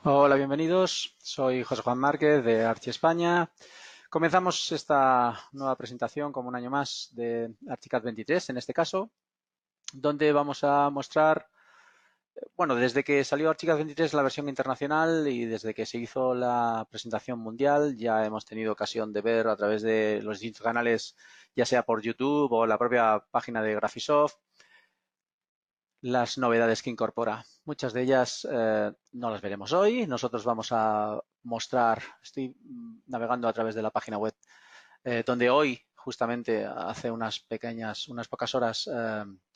Hola, bienvenidos. Soy José Juan Márquez de Archi España. Comenzamos esta nueva presentación como un año más de Archicad 23, en este caso, donde vamos a mostrar, bueno, desde que salió Archicad 23 la versión internacional y desde que se hizo la presentación mundial, ya hemos tenido ocasión de ver a través de los distintos canales, ya sea por YouTube o la propia página de Graphisoft, las novedades que incorpora. Muchas de ellas no las veremos hoy. Nosotros vamos a mostrar, estoy navegando a través de la página web, donde hoy, justamente hace unas pocas horas,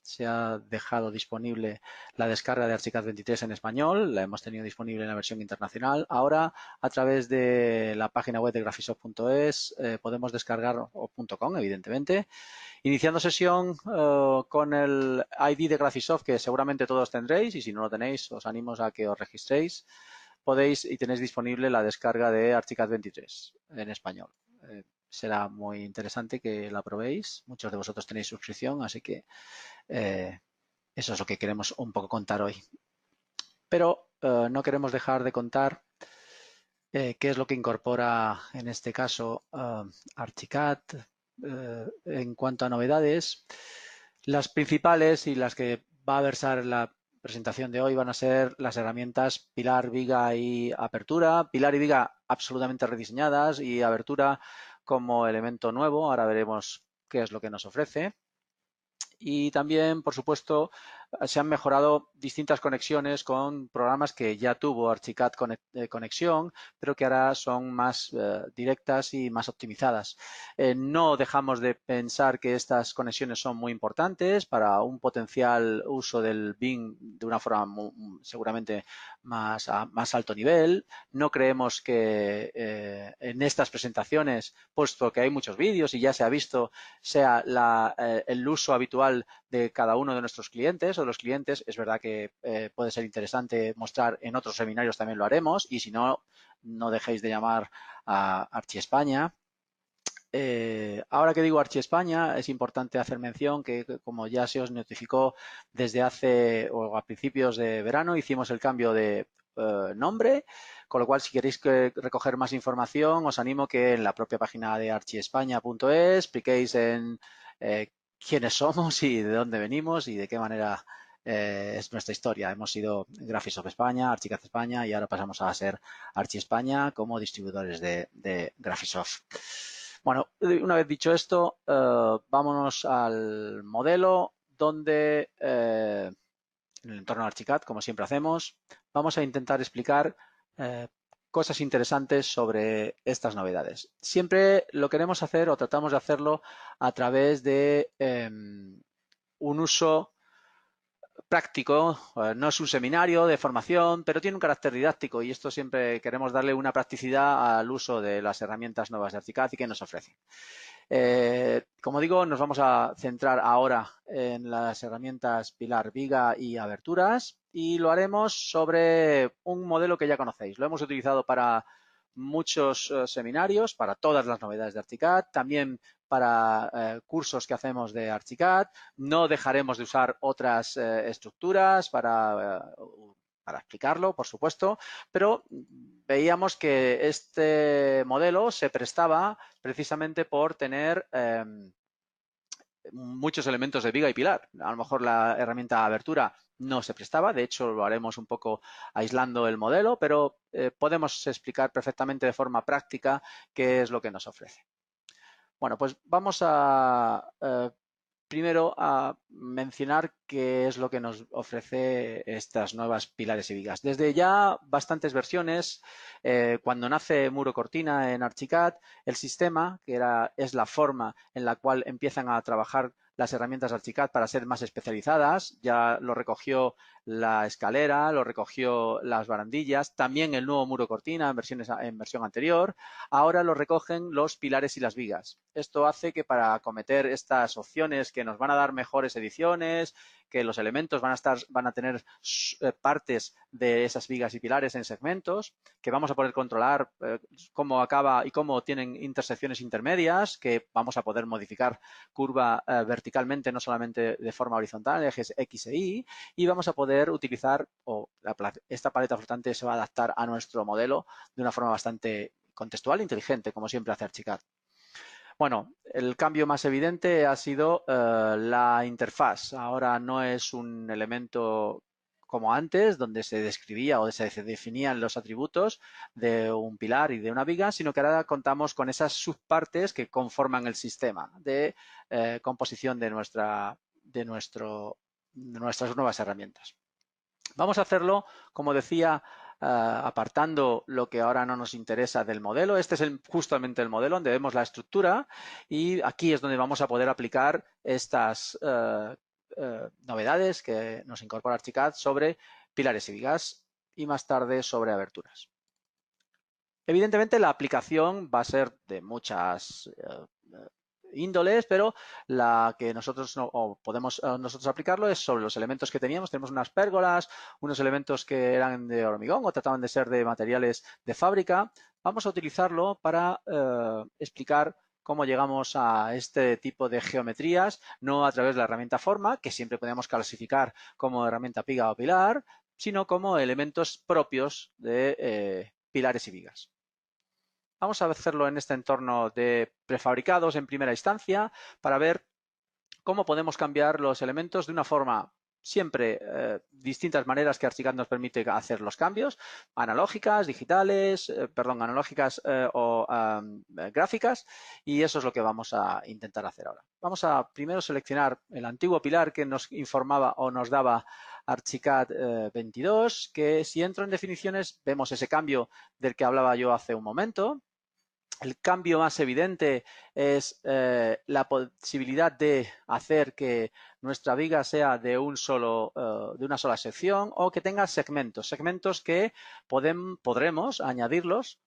se ha dejado disponible la descarga de Archicad 23 en español. La hemos tenido disponible en la versión internacional. Ahora, a través de la página web de graphisoft.es, podemos descargar, o .com, evidentemente, iniciando sesión con el ID de Graphisoft, que seguramente todos tendréis, y si no lo tenéis, os animo a que os registréis. Podéis y tenéis disponible la descarga de Archicad 23 en español. Será muy interesante que la probéis. Muchos de vosotros tenéis suscripción, así que eso es lo que queremos un poco contar hoy. Pero no queremos dejar de contar qué es lo que incorpora en este caso Archicad en cuanto a novedades. Las principales y las que va a versar la presentación de hoy van a ser las herramientas Pilar, Viga y Apertura. Pilar y Viga absolutamente rediseñadas y Apertura como elemento nuevo. Ahora veremos qué es lo que nos ofrece. Y también, por supuesto, se han mejorado distintas conexiones con programas que ya tuvo Archicad Conexión, pero que ahora son más directas y más optimizadas. No dejamos de pensar que estas conexiones son muy importantes para un potencial uso del Bing de una forma seguramente más alto nivel. No creemos que en estas presentaciones, puesto que hay muchos vídeos y ya se ha visto, sea el uso habitual de cada uno de nuestros clientes o de los clientes. Es verdad que puede ser interesante mostrar en otros seminarios, también lo haremos, y si no, no dejéis de llamar a Archi España. Ahora que digo Archi España, es importante hacer mención que, como ya se os notificó desde hace o a principios de verano, hicimos el cambio de nombre, con lo cual si queréis recoger más información, os animo que en la propia página de archiespaña.es expliquéis en quiénes somos y de dónde venimos y de qué manera es nuestra historia. Hemos sido Graphisoft España, Archicad España y ahora pasamos a ser Archi España como distribuidores de Graphisoft. Bueno, una vez dicho esto, vámonos al modelo donde, en el entorno de Archicad, como siempre hacemos, vamos a intentar explicar cosas interesantes sobre estas novedades. Siempre lo queremos hacer o tratamos de hacerlo a través de un uso práctico, no es un seminario de formación, pero tiene un carácter didáctico y esto siempre queremos darle una practicidad al uso de las herramientas nuevas de Archicad y que nos ofrecen. Como digo, nos vamos a centrar ahora en las herramientas Pilar, Viga y Aberturas y lo haremos sobre un modelo que ya conocéis. Lo hemos utilizado para muchos seminarios, para todas las novedades de Archicad, también para cursos que hacemos de Archicad. No dejaremos de usar otras estructuras para explicarlo, por supuesto, pero veíamos que este modelo se prestaba precisamente por tener muchos elementos de Viga y Pilar. A lo mejor la herramienta Abertura no se prestaba, de hecho lo haremos un poco aislando el modelo, pero podemos explicar perfectamente de forma práctica qué es lo que nos ofrece. Bueno, pues vamos a primero a mencionar qué es lo que nos ofrece estas nuevas pilares y vigas. Desde ya bastantes versiones, cuando nace Muro Cortina en Archicad, el sistema, que es la forma en la cual empiezan a trabajar las herramientas Archicad para ser más especializadas, ya lo recogió la escalera, lo recogió las barandillas, también el nuevo Muro Cortina en versión anterior, ahora lo recogen los pilares y las vigas. Esto hace que para acometer estas opciones que nos van a dar mejores ediciones, que los elementos van a tener partes de esas vigas y pilares en segmentos, que vamos a poder controlar cómo acaba y cómo tienen intersecciones intermedias, que vamos a poder modificar curva verticalmente, no solamente de forma horizontal, ejes X e Y, y vamos a poder utilizar, esta paleta flotante se va a adaptar a nuestro modelo de una forma bastante contextual e inteligente, como siempre hace Archicad. Bueno, el cambio más evidente ha sido la interfaz. Ahora no es un elemento como antes, donde se describía o se definían los atributos de un pilar y de una viga, sino que ahora contamos con esas subpartes que conforman el sistema de composición de nuestras nuevas herramientas. Vamos a hacerlo, como decía, apartando lo que ahora no nos interesa del modelo. Este es justamente el modelo donde vemos la estructura y aquí es donde vamos a poder aplicar estas novedades que nos incorpora Archicad sobre pilares y vigas y más tarde sobre aberturas. Evidentemente la aplicación va a ser de muchas índoles, pero la que nosotros podemos nosotros aplicarlo es sobre los elementos que teníamos. Tenemos unas pérgolas, unos elementos que eran de hormigón o trataban de ser de materiales de fábrica. Vamos a utilizarlo para explicar cómo llegamos a este tipo de geometrías, no a través de la herramienta forma, que siempre podemos clasificar como herramienta piga o pilar, sino como elementos propios de pilares y vigas. Vamos a hacerlo en este entorno de prefabricados en primera instancia para ver cómo podemos cambiar los elementos de una forma siempre distintas maneras que Archicad nos permite hacer los cambios, analógicas, digitales, analógicas o gráficas, y eso es lo que vamos a intentar hacer ahora. Vamos a primero seleccionar el antiguo pilar que nos informaba o nos daba Archicad 22, que si entro en definiciones vemos ese cambio del que hablaba yo hace un momento. El cambio más evidente es la posibilidad de hacer que nuestra viga sea de una sola sección o que tenga segmentos que podremos añadirlos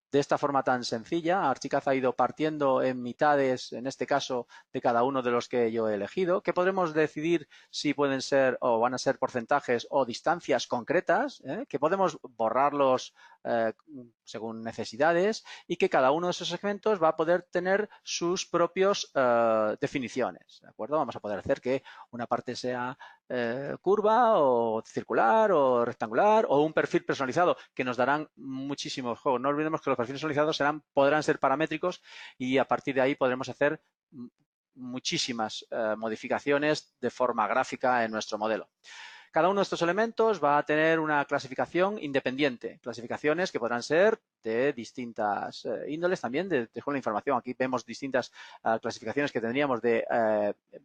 de esta forma tan sencilla. Archicad ha ido partiendo en mitades, en este caso, de cada uno de los que yo he elegido, que podremos decidir si pueden ser o van a ser porcentajes o distancias concretas, que podemos borrarlos según necesidades y que cada uno de esos segmentos va a poder tener sus propias definiciones, ¿de acuerdo? Vamos a poder hacer que una parte sea curva o circular o rectangular o un perfil personalizado que nos darán muchísimos juegos. No olvidemos que los perfiles personalizados podrán ser paramétricos y a partir de ahí podremos hacer muchísimas modificaciones de forma gráfica en nuestro modelo. Cada uno de estos elementos va a tener una clasificación independiente, clasificaciones que podrán ser de distintas índoles también. Dejo la información, aquí vemos distintas clasificaciones que tendríamos de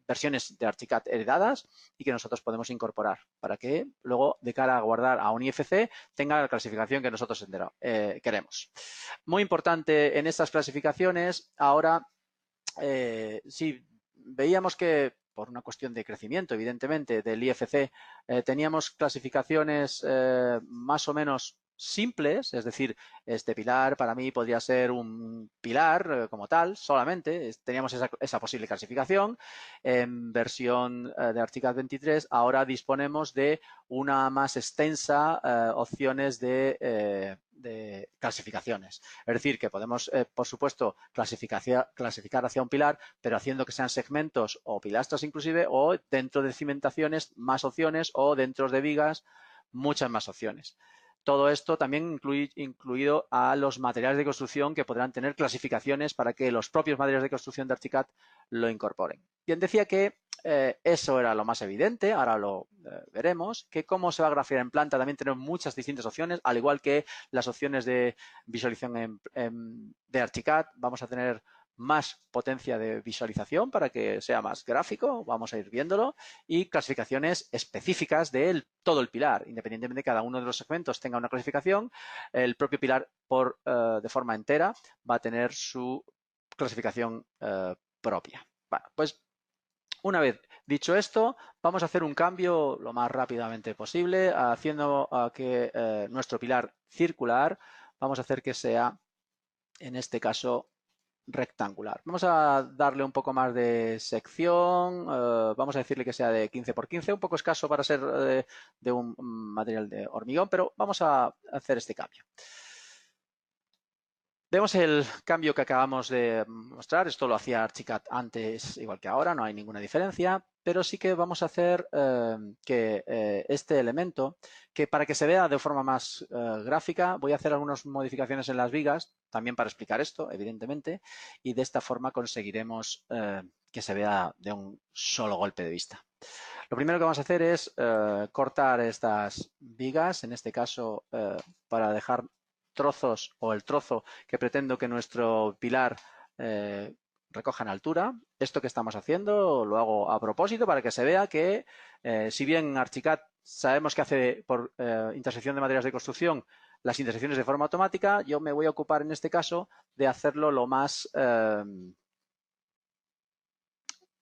versiones de Archicad heredadas y que nosotros podemos incorporar para que luego, de cara a guardar a un IFC, tenga la clasificación que nosotros queremos. Muy importante en estas clasificaciones, ahora, si veíamos que por una cuestión de crecimiento, evidentemente, del IFC, teníamos clasificaciones más o menos simples, es decir, este pilar para mí podría ser un pilar como tal, solamente, teníamos esa posible clasificación. En versión de Archicad 23 ahora disponemos de una más extensa opciones de clasificaciones. Es decir, que podemos, por supuesto, clasificar hacia un pilar, pero haciendo que sean segmentos o pilastras inclusive, o dentro de cimentaciones más opciones, o dentro de vigas muchas más opciones. Todo esto también incluido a los materiales de construcción que podrán tener clasificaciones para que los propios materiales de construcción de Archicad lo incorporen. Bien, decía que eso era lo más evidente, ahora lo veremos, que cómo se va a grafiar en planta también tenemos muchas distintas opciones, al igual que las opciones de visualización de Archicad. Vamos a tener más potencia de visualización para que sea más gráfico, vamos a ir viéndolo, y clasificaciones específicas de todo el pilar, independientemente de que cada uno de los segmentos tenga una clasificación, el propio pilar de forma entera va a tener su clasificación propia. Bueno, pues una vez dicho esto, vamos a hacer un cambio lo más rápidamente posible, haciendo que nuestro pilar circular, vamos a hacer que sea, en este caso, rectangular. Vamos a darle un poco más de sección, vamos a decirle que sea de 15 por 15, un poco escaso para ser de un material de hormigón, pero vamos a hacer este cambio. Vemos el cambio que acabamos de mostrar. Esto lo hacía Archicad antes, igual que ahora, no hay ninguna diferencia, pero sí que vamos a hacer que este elemento, que para que se vea de forma más gráfica, voy a hacer algunas modificaciones en las vigas, también para explicar esto, evidentemente, y de esta forma conseguiremos que se vea de un solo golpe de vista. Lo primero que vamos a hacer es cortar estas vigas, en este caso para dejar trozos o el trozo que pretendo que nuestro pilar recoja en altura. Esto que estamos haciendo lo hago a propósito para que se vea que si bien Archicad sabemos que hace por intersección de materiales de construcción las intersecciones de forma automática, yo me voy a ocupar en este caso de hacerlo lo más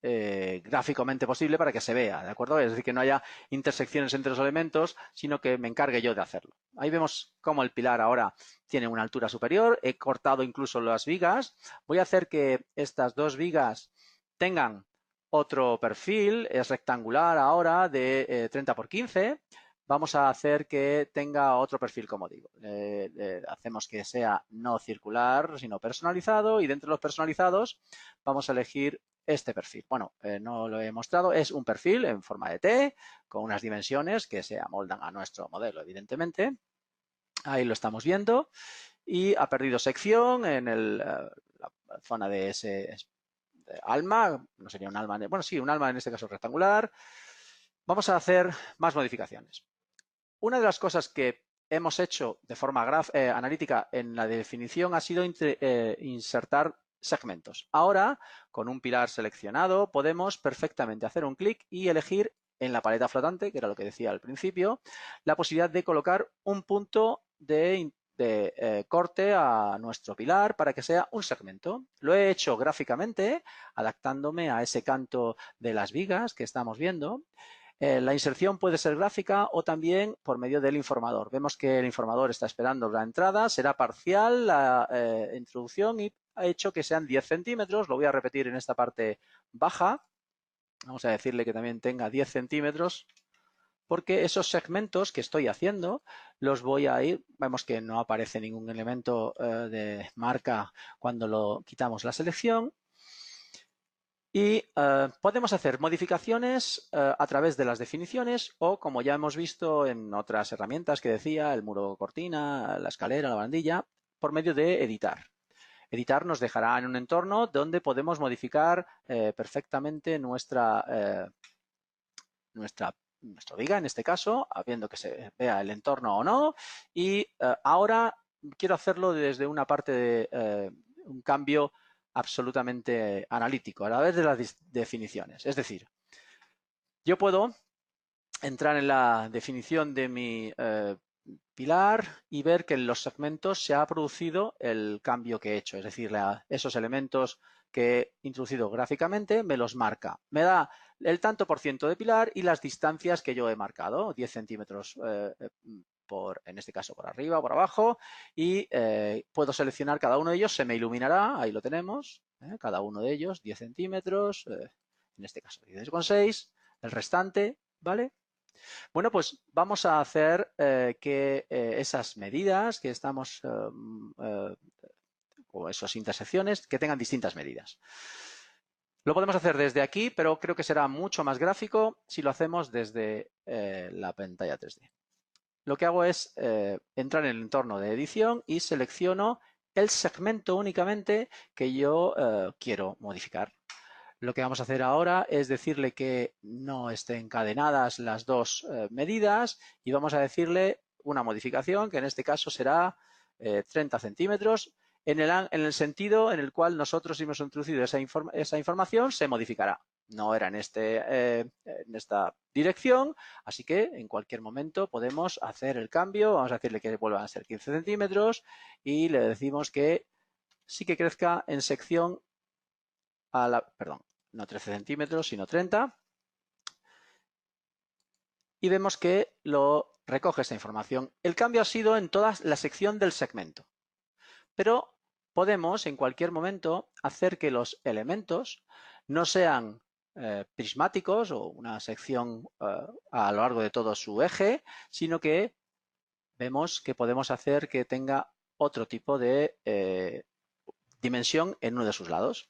gráficamente posible para que se vea, ¿de acuerdo? Es decir, que no haya intersecciones entre los elementos, sino que me encargue yo de hacerlo. Ahí vemos cómo el pilar ahora tiene una altura superior. He cortado incluso las vigas. Voy a hacer que estas dos vigas tengan otro perfil. Es rectangular ahora de 30 por 15. Vamos a hacer que tenga otro perfil, como digo. Hacemos que sea no circular, sino personalizado. Y dentro de los personalizados vamos a elegir este perfil. Bueno, no lo he mostrado, es un perfil en forma de T, con unas dimensiones que se amoldan a nuestro modelo, evidentemente. Ahí lo estamos viendo. Y ha perdido sección en la zona de ese alma, no sería un alma, bueno, sí, un alma en este caso rectangular. Vamos a hacer más modificaciones. Una de las cosas que hemos hecho de forma analítica en la definición ha sido insertar segmentos. Ahora, con un pilar seleccionado, podemos perfectamente hacer un clic y elegir en la paleta flotante, que era lo que decía al principio, la posibilidad de colocar un punto de corte a nuestro pilar para que sea un segmento. Lo he hecho gráficamente, adaptándome a ese canto de las vigas que estamos viendo. La inserción puede ser gráfica o también por medio del informador. Vemos que el informador está esperando la entrada, será parcial la introducción y ha hecho que sean 10 centímetros. Lo voy a repetir en esta parte baja. Vamos a decirle que también tenga 10 centímetros porque esos segmentos que estoy haciendo los voy a ir, vemos que no aparece ningún elemento de marca cuando lo quitamos la selección. Y podemos hacer modificaciones a través de las definiciones o, como ya hemos visto en otras herramientas que decía, el muro cortina, la escalera, la barandilla, por medio de editar. Editar nos dejará en un entorno donde podemos modificar perfectamente nuestra viga, en este caso, viendo que se vea el entorno o no. Y ahora quiero hacerlo desde una parte de un cambio absolutamente analítico, a través de las definiciones. Es decir, yo puedo entrar en la definición de mi pilar y ver que en los segmentos se ha producido el cambio que he hecho. Es decir, esos elementos que he introducido gráficamente me los marca. Me da el tanto por ciento de pilar y las distancias que yo he marcado, 10 centímetros en este caso por arriba o por abajo, y puedo seleccionar cada uno de ellos, se me iluminará, ahí lo tenemos, cada uno de ellos 10 centímetros, en este caso 10,6, el restante, ¿vale? Bueno, pues vamos a hacer que esas medidas que estamos, o esas intersecciones, que tengan distintas medidas. Lo podemos hacer desde aquí, pero creo que será mucho más gráfico si lo hacemos desde la pantalla 3D. Lo que hago es entrar en el entorno de edición y selecciono el segmento únicamente que yo quiero modificar. Lo que vamos a hacer ahora es decirle que no estén encadenadas las dos medidas y vamos a decirle una modificación que en este caso será 30 centímetros. En el sentido en el cual nosotros hemos introducido esa información, se modificará. No era en esta dirección, así que en cualquier momento podemos hacer el cambio. Vamos a decirle que vuelvan a ser 15 centímetros y le decimos que sí que crezca en sección perdón, no 13 centímetros, sino 30. Y vemos que lo recoge esta información. El cambio ha sido en toda la sección del segmento. Pero podemos en cualquier momento hacer que los elementos no sean prismáticos o una sección a lo largo de todo su eje, sino que vemos que podemos hacer que tenga otro tipo de dimensión en uno de sus lados.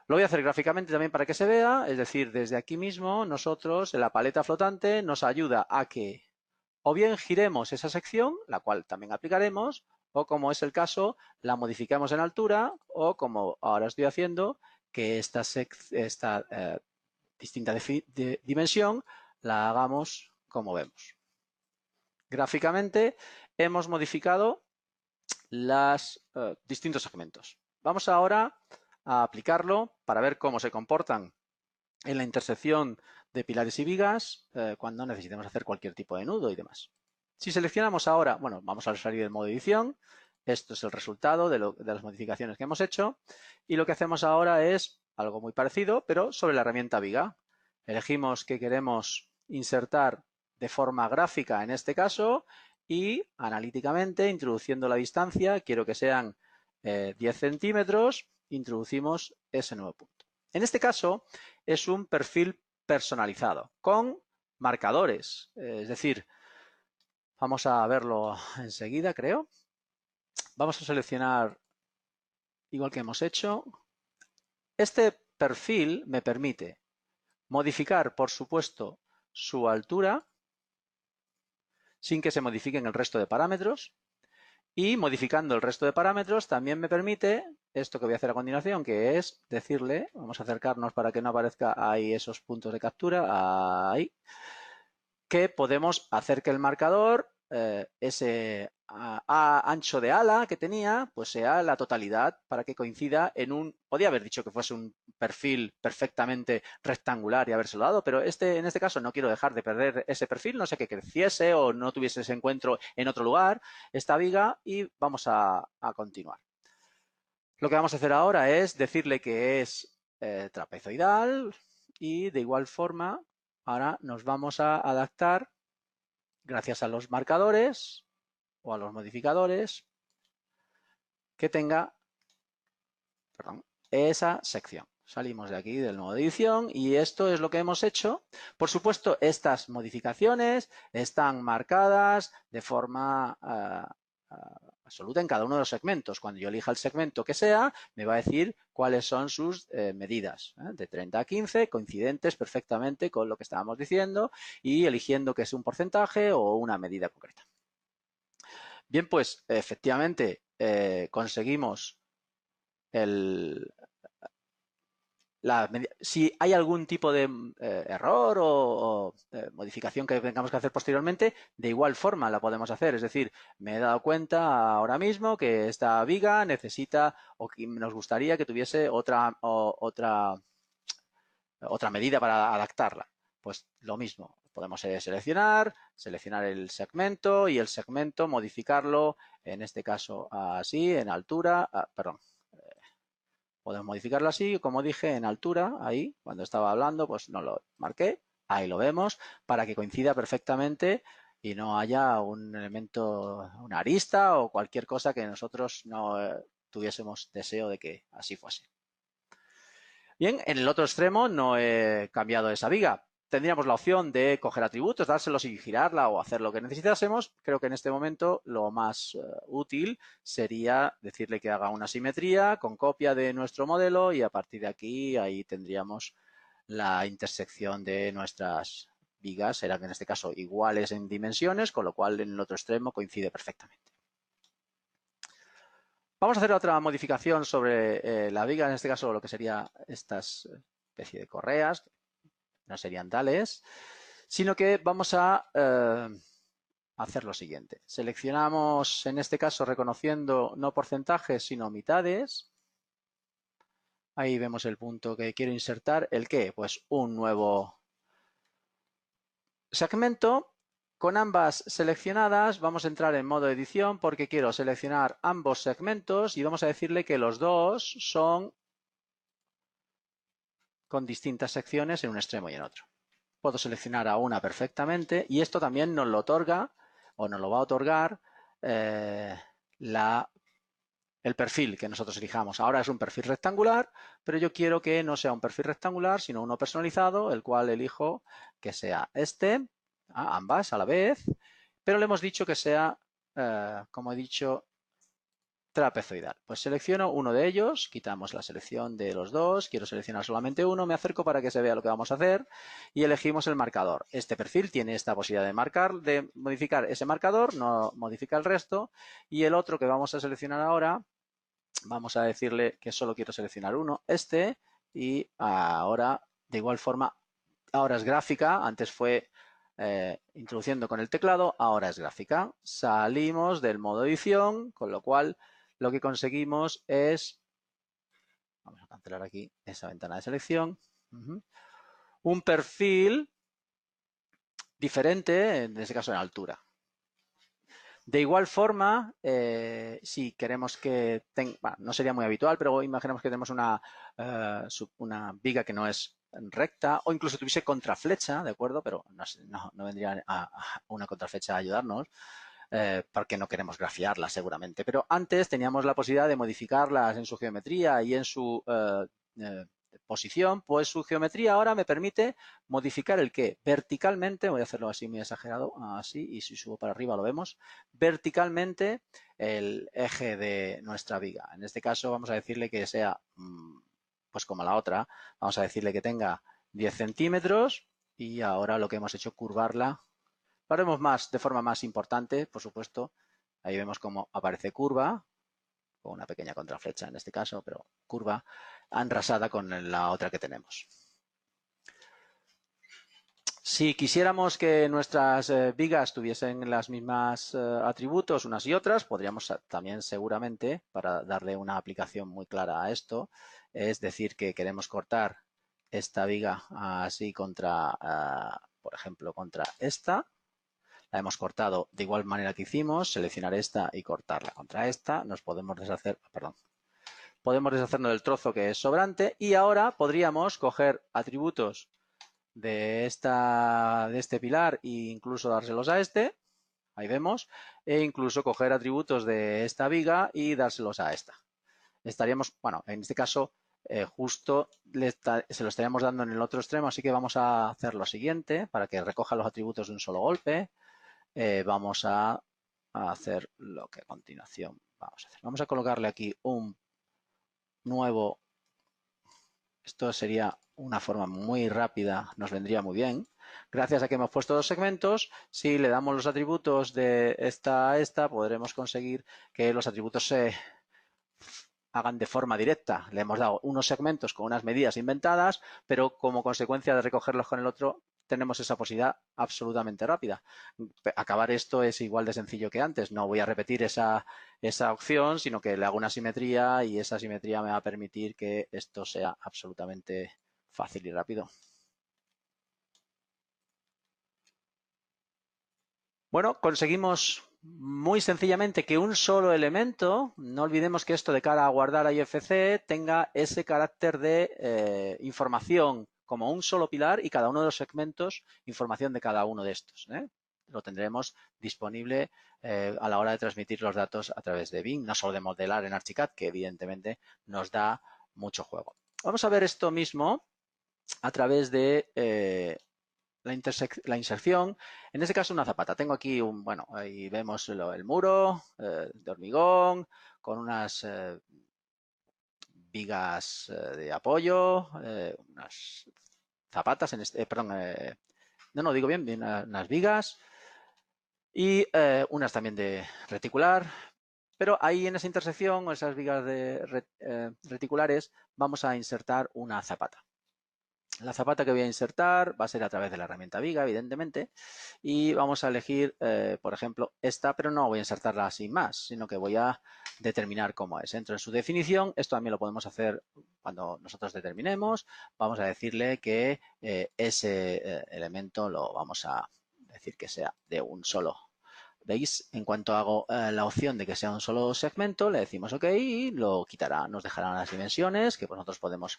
Lo voy a hacer gráficamente también para que se vea, es decir, desde aquí mismo nosotros en la paleta flotante nos ayuda a que o bien giremos esa sección, la cual también aplicaremos, o como es el caso, la modificamos en altura, o como ahora estoy haciendo, que esta distinta dimensión la hagamos como vemos. Gráficamente hemos modificado los distintos segmentos. Vamos ahora a aplicarlo para ver cómo se comportan en la intersección de pilares y vigas cuando necesitemos hacer cualquier tipo de nudo y demás. Si seleccionamos ahora, bueno, vamos a salir del modo edición. Esto es el resultado de las modificaciones que hemos hecho. Y lo que hacemos ahora es algo muy parecido, pero sobre la herramienta viga. Elegimos que queremos insertar de forma gráfica en este caso y analíticamente, introduciendo la distancia, quiero que sean 10 centímetros, introducimos ese nuevo punto. En este caso es un perfil personalizado con marcadores, es decir, vamos a verlo enseguida, creo. Vamos a seleccionar, igual que hemos hecho, este perfil me permite modificar, por supuesto, su altura sin que se modifiquen el resto de parámetros. Y modificando el resto de parámetros también me permite esto que voy a hacer a continuación, que es decirle, vamos a acercarnos para que no aparezca ahí esos puntos de captura, ahí, que podemos hacer que el marcador, ese ancho de ala que tenía, pues sea la totalidad para que coincida en un, podía haber dicho que fuese un perfil perfectamente rectangular y habérselo dado, pero en este caso no quiero dejar de perder ese perfil, no sé que creciese o no tuviese ese encuentro en otro lugar, esta viga, y vamos a continuar. Lo que vamos a hacer ahora es decirle que es trapezoidal y de igual forma ahora nos vamos a adaptar gracias a los marcadores o a los modificadores que tenga esa sección. Salimos de aquí del modo edición y esto es lo que hemos hecho. Por supuesto, estas modificaciones están marcadas de forma absoluta en cada uno de los segmentos. Cuando yo elija el segmento que sea, me va a decir cuáles son sus medidas, de 30 a 15, coincidentes perfectamente con lo que estábamos diciendo y eligiendo que es un porcentaje o una medida concreta. Bien, pues efectivamente conseguimos si hay algún tipo de error o modificación que tengamos que hacer posteriormente, de igual forma la podemos hacer. Es decir, me he dado cuenta ahora mismo que esta viga necesita o que nos gustaría que tuviese otra medida para adaptarla. Pues lo mismo, podemos seleccionar el segmento y el segmento modificarlo, en este caso así, en altura, perdón. Podemos modificarlo así, como dije, en altura, ahí, cuando estaba hablando, pues no lo marqué, ahí lo vemos, para que coincida perfectamente y no haya un elemento, una arista o cualquier cosa que nosotros no tuviésemos deseo de que así fuese. Bien, en el otro extremo no he cambiado esa viga. Tendríamos la opción de coger atributos, dárselos y girarla o hacer lo que necesitásemos. Creo que en este momento lo más útil sería decirle que haga una simetría con copia de nuestro modelo y a partir de aquí ahí tendríamos la intersección de nuestras vigas. Serán en este caso iguales en dimensiones, con lo cual en el otro extremo coincide perfectamente. Vamos a hacer otra modificación sobre la viga, en este caso lo que sería esta especie de correas, no serían tales, sino que vamos a hacer lo siguiente. Seleccionamos, en este caso, reconociendo no porcentajes, sino mitades. Ahí vemos el punto que quiero insertar. ¿El qué? Pues un nuevo segmento. Con ambas seleccionadas vamos a entrar en modo edición porque quiero seleccionar ambos segmentos y vamos a decirle que los dos son con distintas secciones en un extremo y en otro. Puedo seleccionar a una perfectamente y esto también nos lo otorga o nos lo va a otorgar el el perfil que nosotros elijamos. Ahora es un perfil rectangular, pero yo quiero que no sea un perfil rectangular, sino uno personalizado, el cual elijo que sea este, ambas a la vez, pero le hemos dicho que sea, como he dicho, trapezoidal. Pues selecciono uno de ellos, quitamos la selección de los dos, quiero seleccionar solamente uno, me acerco para que se vea lo que vamos a hacer y elegimos el marcador. Este perfil tiene esta posibilidad de modificar ese marcador, no modifica el resto, y el otro que vamos a seleccionar ahora, vamos a decirle que solo quiero seleccionar uno, este, y ahora de igual forma, ahora es gráfica, antes fue introduciendo con el teclado, ahora es gráfica. Salimos del modo edición, con lo cual lo que conseguimos es, vamos a cancelar aquí esa ventana de selección, un perfil diferente, en este caso en altura. De igual forma, si queremos que tenga, no sería muy habitual, pero imaginemos que tenemos una viga que no es recta o incluso tuviese contraflecha, ¿de acuerdo? Pero no vendría a una contraflecha a ayudarnos. Porque no queremos grafiarla seguramente. Pero antes teníamos la posibilidad de modificarlas en su geometría y en su posición, pues su geometría ahora me permite modificar el qué. Verticalmente, voy a hacerlo así muy exagerado, así, y si subo para arriba lo vemos, verticalmente el eje de nuestra viga. En este caso vamos a decirle que sea, pues como la otra, vamos a decirle que tenga 10 centímetros y ahora lo que hemos hecho curvarla. Lo haremos de forma más importante, por supuesto. Ahí vemos cómo aparece curva, con una pequeña contraflecha en este caso, pero curva enrasada con la otra que tenemos. Si quisiéramos que nuestras vigas tuviesen las mismas atributos unas y otras, podríamos también seguramente, para darle una aplicación muy clara a esto, es decir, que queremos cortar esta viga así contra, por ejemplo, contra esta. La hemos cortado de igual manera que hicimos, seleccionar esta y cortarla contra esta. Nos podemos deshacer, podemos deshacernos del trozo que es sobrante y ahora podríamos coger atributos de este pilar e incluso dárselos a este, ahí vemos, e incluso coger atributos de esta viga y dárselos a esta. Estaríamos, bueno, en este caso justo se lo estaríamos dando en el otro extremo, así que vamos a hacer lo siguiente para que recoja los atributos de un solo golpe. Vamos a hacer lo que a continuación vamos a hacer. Vamos a colocarle aquí un nuevo, esto sería una forma muy rápida, nos vendría muy bien. Gracias a que hemos puesto dos segmentos, si le damos los atributos de esta a esta, podremos conseguir que los atributos se hagan de forma directa. Le hemos dado unos segmentos con unas medidas inventadas, pero como consecuencia de recogerlos con el otro, tenemos esa posibilidad absolutamente rápida. Acabar esto es igual de sencillo que antes. No voy a repetir esa opción, sino que le hago una simetría y esa simetría me va a permitir que esto sea absolutamente fácil y rápido. Bueno, conseguimos muy sencillamente que un solo elemento, no olvidemos que esto de cara a guardar a IFC tenga ese carácter de información como un solo pilar y cada uno de los segmentos información de cada uno de estos. Lo tendremos disponible a la hora de transmitir los datos a través de BIM, no solo de modelar en Archicad, que evidentemente nos da mucho juego. Vamos a ver esto mismo a través de la inserción, en este caso una zapata. Tengo aquí bueno, ahí vemos el muro de hormigón con unas vigas de apoyo, unas zapatas, no digo bien, unas vigas y unas también de reticular. Pero ahí en esa intersección, esas vigas reticulares, vamos a insertar una zapata. La zapata que voy a insertar va a ser a través de la herramienta viga, evidentemente, y vamos a elegir, por ejemplo, esta, pero no voy a insertarla sin más, sino que voy a determinar cómo es. Entro en su definición, esto también lo podemos hacer cuando nosotros determinemos, vamos a decirle que ese elemento lo vamos a decir que sea de un solo. ¿Veis? En cuanto hago la opción de que sea un solo segmento, le decimos OK y lo quitará, nos dejará las dimensiones que nosotros podemos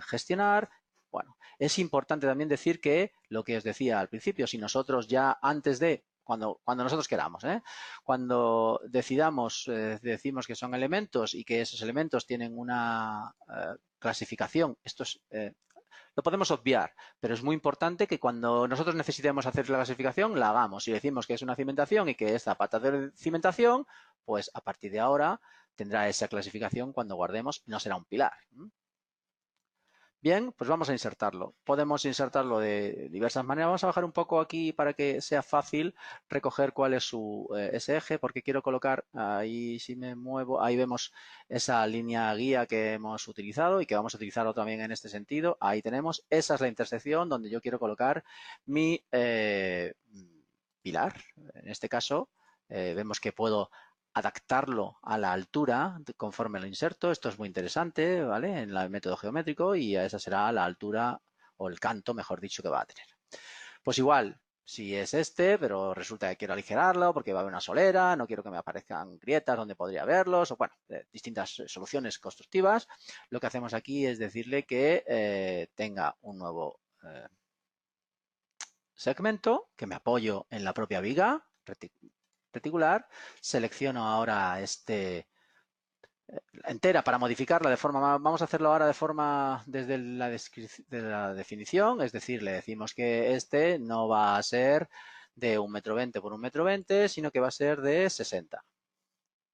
gestionar. Bueno, es importante también decir que lo que os decía al principio, si nosotros ya antes de cuando nosotros queramos, ¿eh? Cuando decidamos, decimos que son elementos y que esos elementos tienen una clasificación, esto es, lo podemos obviar, pero es muy importante que cuando nosotros necesitemos hacer la clasificación, la hagamos. Si decimos que es una cimentación y que es zapata de cimentación, pues a partir de ahora tendrá esa clasificación cuando guardemos y no será un pilar. Bien, pues vamos a insertarlo. Podemos insertarlo de diversas maneras. Vamos a bajar un poco aquí para que sea fácil recoger cuál es ese eje, porque quiero colocar ahí, si me muevo, ahí vemos esa línea guía que hemos utilizado y que vamos a utilizarlo también en este sentido. Ahí tenemos, esa es la intersección donde yo quiero colocar mi pilar. En este caso, vemos que puedo adaptarlo a la altura conforme lo inserto. Esto es muy interesante, ¿vale? En el método geométrico y esa será la altura o el canto, mejor dicho, que va a tener. Pues igual, si es pero resulta que quiero aligerarlo porque va a haber una solera, no quiero que me aparezcan grietas donde podría verlos, o bueno, distintas soluciones constructivas. Lo que hacemos aquí es decirle que tenga un nuevo segmento, que me apoyo en la propia viga reticular, selecciono ahora entera para modificarla de forma, vamos a hacerlo ahora de forma desde la definición, es decir, le decimos que no va a ser de 1,20 m por 1,20 m, sino que va a ser de 60.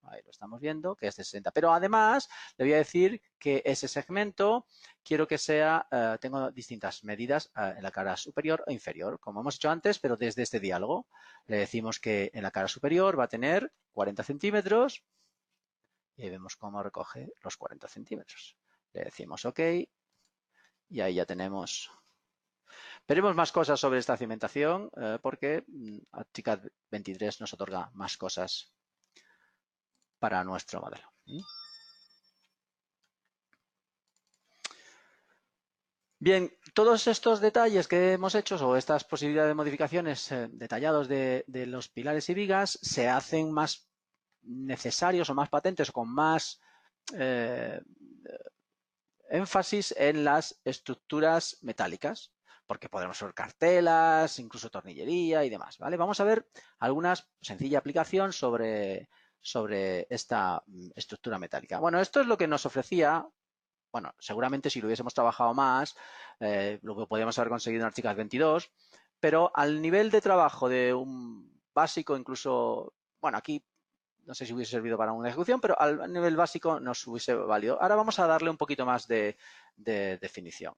Ahí lo estamos viendo, que es de 60. Pero además le voy a decir que ese segmento quiero que sea, tengo distintas medidas en la cara superior e inferior, como hemos hecho antes, pero desde este diálogo. Le decimos que en la cara superior va a tener 40 centímetros y ahí vemos cómo recoge los 40 centímetros. Le decimos OK y ahí ya tenemos. Veremos más cosas sobre esta cimentación porque ArchiCAD 23 nos otorga más cosas para nuestro modelo. Bien, todos estos detalles que hemos hecho o estas posibilidades de modificaciones detallados de los pilares y vigas se hacen más necesarios o más patentes o con más énfasis en las estructuras metálicas, porque podremos ver cartelas, incluso tornillería y demás, ¿vale? Vamos a ver alguna sencilla aplicación sobre esta estructura metálica. Bueno, esto es lo que nos ofrecía. Bueno, seguramente si lo hubiésemos trabajado más, lo que podríamos haber conseguido en ArchiCAD 22, pero al nivel de trabajo de un básico, incluso, bueno, aquí no sé si hubiese servido para una ejecución, pero al nivel básico nos hubiese valido. Ahora vamos a darle un poquito más de definición.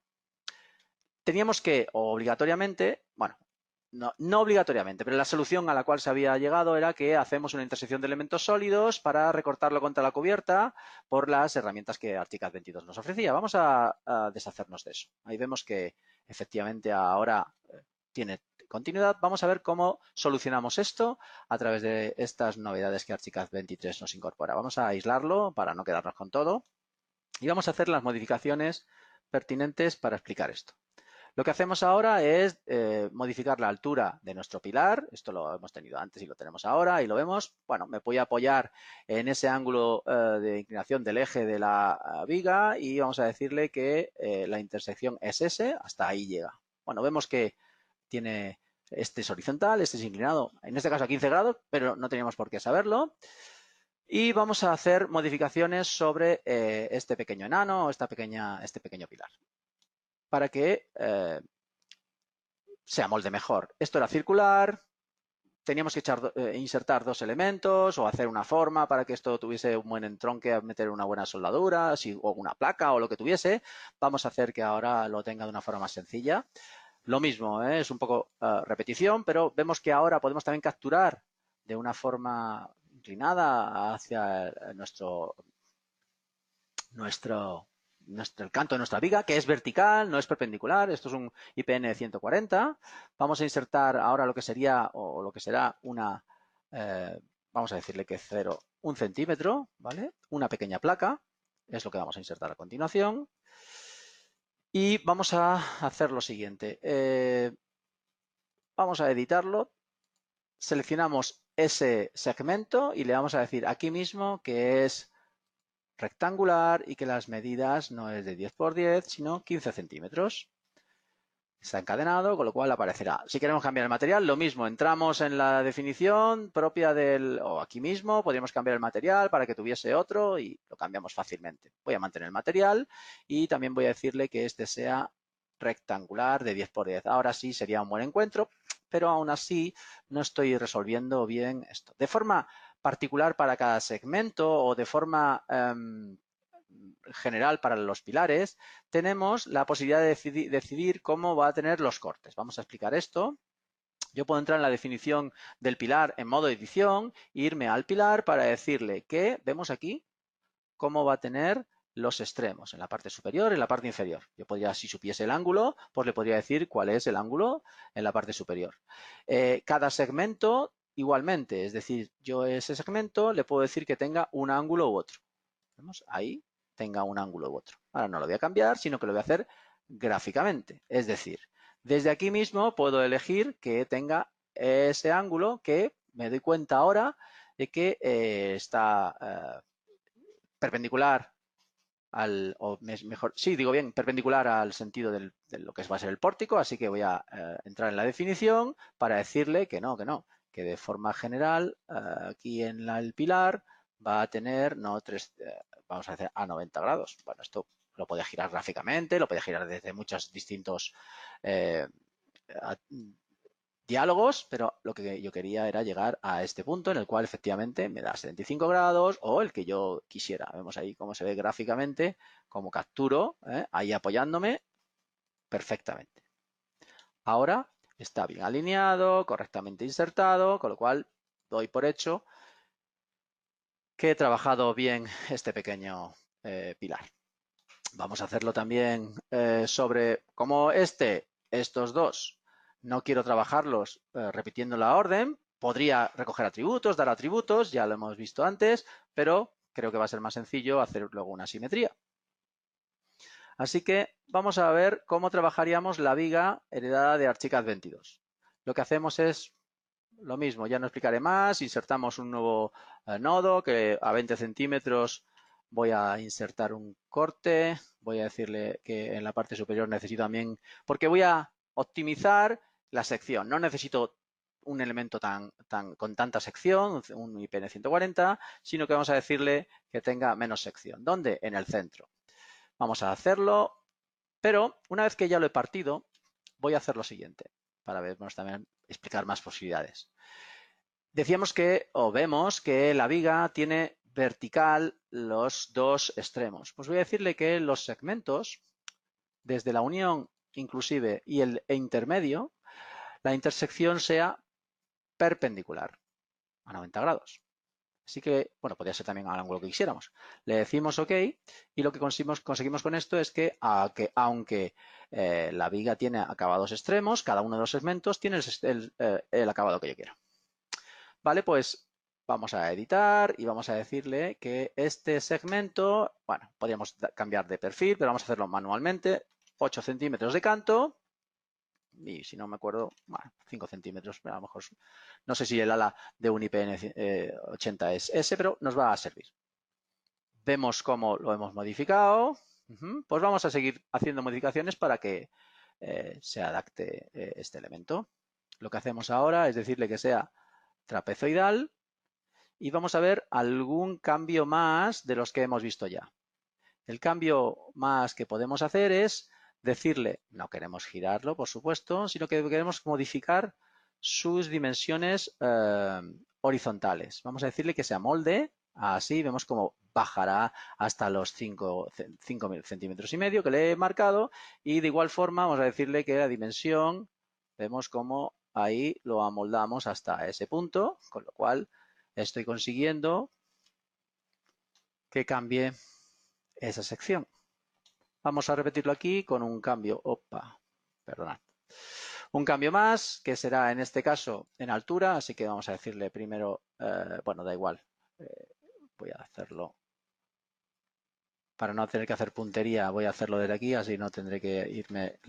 Teníamos que, obligatoriamente, bueno, no obligatoriamente, pero la solución a la cual se había llegado era que hacemos una intersección de elementos sólidos para recortarlo contra la cubierta por las herramientas que ArchiCAD 22 nos ofrecía. Vamos a deshacernos de eso. Ahí vemos que efectivamente ahora tiene continuidad. Vamos a ver cómo solucionamos esto a través de estas novedades que ArchiCAD 23 nos incorpora. Vamos a aislarlo para no quedarnos con todo y vamos a hacer las modificaciones pertinentes para explicar esto. Lo que hacemos ahora es modificar la altura de nuestro pilar. Esto lo hemos tenido antes y lo tenemos ahora y lo vemos. Bueno, me voy a apoyar en ese ángulo de inclinación del eje de la viga y vamos a decirle que la intersección es ese, hasta ahí llega. Bueno, vemos que tiene, este es horizontal, este es inclinado, en este caso a 15 grados, pero no teníamos por qué saberlo. Y vamos a hacer modificaciones sobre este pequeño enano, este pequeño pilar, para que se amolde mejor. Esto era circular, teníamos que insertar dos elementos o hacer una forma para que esto tuviese un buen entronque a meter una buena soldadura o una placa o lo que tuviese. Vamos a hacer que ahora lo tenga de una forma más sencilla. Lo mismo, es un poco repetición, pero vemos que ahora podemos también capturar de una forma inclinada hacia el canto de nuestra viga, que es vertical, no es perpendicular. Esto es un IPN de 140. Vamos a insertar ahora lo que sería o lo que será una, vamos a decirle que 1 centímetro, ¿vale? Una pequeña placa, es lo que vamos a insertar a continuación. Y vamos a hacer lo siguiente. Vamos a editarlo. Seleccionamos ese segmento y le vamos a decir aquí mismo que es rectangular y que las medidas no es de 10 por 10, sino 15 centímetros. Está encadenado, con lo cual aparecerá. Si queremos cambiar el material, lo mismo. Entramos en la definición propia o aquí mismo, podríamos cambiar el material para que tuviese otro y lo cambiamos fácilmente. Voy a mantener el material y también voy a decirle que este sea rectangular de 10 por 10. Ahora sí sería un buen encuentro, pero aún así no estoy resolviendo bien esto. De forma particular para cada segmento o de forma general para los pilares, tenemos la posibilidad de decidir cómo va a tener los cortes. Vamos a explicar esto. Yo puedo entrar en la definición del pilar en modo edición, irme al pilar para decirle que, vemos aquí, cómo va a tener los extremos, en la parte superior y en la parte inferior. Yo podría, si supiese el ángulo, pues le podría decir cuál es el ángulo en la parte superior. Cada segmento igualmente, es decir, yo a ese segmento le puedo decir que tenga un ángulo u otro. ¿Vemos? Ahí tenga un ángulo u otro. Ahora no lo voy a cambiar, sino que lo voy a hacer gráficamente. Es decir, desde aquí mismo puedo elegir que tenga ese ángulo que me doy cuenta ahora de que está perpendicular o mejor, sí, digo bien, perpendicular al sentido de lo que va a ser el pórtico, así que voy a entrar en la definición para decirle que no, que de forma general aquí en el pilar va a tener, no, vamos a hacer a 90 grados. Bueno, esto lo podía girar gráficamente, lo podía girar desde muchos distintos diálogos, pero lo que yo quería era llegar a este punto en el cual efectivamente me da 75 grados o el que yo quisiera. Vemos ahí cómo se ve gráficamente, cómo capturo, ahí apoyándome perfectamente. Ahora está bien alineado, correctamente insertado, con lo cual doy por hecho que he trabajado bien este pequeño pilar. Vamos a hacerlo también sobre como estos dos no quiero trabajarlos repitiendo la orden. Podría recoger atributos, dar atributos, ya lo hemos visto antes, pero creo que va a ser más sencillo hacer luego una simetría. Así que vamos a ver cómo trabajaríamos la viga heredada de Archicad 22. Lo que hacemos es lo mismo, ya no explicaré más, insertamos un nuevo nodo que a 20 centímetros voy a insertar un corte, voy a decirle que en la parte superior necesito también, porque voy a optimizar la sección, no necesito un elemento con tanta sección, un IPN 140, sino que vamos a decirle que tenga menos sección. ¿Dónde? En el centro. Vamos a hacerlo, pero una vez que ya lo he partido, voy a hacer lo siguiente, para vernos también explicar más posibilidades. Decíamos que, o vemos que la viga tiene vertical los dos extremos. Pues voy a decirle que los segmentos, desde la unión inclusive y el intermedio, la intersección sea perpendicular a 90 grados. Así que, bueno, podría ser también al ángulo que quisiéramos. Le decimos OK y lo que conseguimos con esto es que aunque la viga tiene acabados extremos, cada uno de los segmentos tiene el acabado que yo quiera. Vale, pues vamos a editar y vamos a decirle que este segmento, bueno, podríamos cambiar de perfil, pero vamos a hacerlo manualmente. 8 centímetros de canto y si no me acuerdo, bueno, 5 centímetros, a lo mejor, no sé si el ala de un IPN 80 es ese, pero nos va a servir. Vemos cómo lo hemos modificado. Pues vamos a seguir haciendo modificaciones para que se adapte este elemento. Lo que hacemos ahora es decirle que sea trapezoidal y vamos a ver algún cambio más de los que hemos visto ya. El cambio más que podemos hacer es decirle, no queremos girarlo, por supuesto, sino que queremos modificar sus dimensiones horizontales. Vamos a decirle que se amolde, así vemos cómo bajará hasta los 5 centímetros y medio que le he marcado y de igual forma vamos a decirle que la dimensión, vemos cómo ahí lo amoldamos hasta ese punto, con lo cual estoy consiguiendo que cambie esa sección. Vamos a repetirlo aquí con un cambio, perdonad. Un cambio más que será en este caso en altura, así que vamos a decirle primero, bueno, da igual, voy a hacerlo para no tener que hacer puntería, voy a hacerlo desde aquí, así no tendré que irme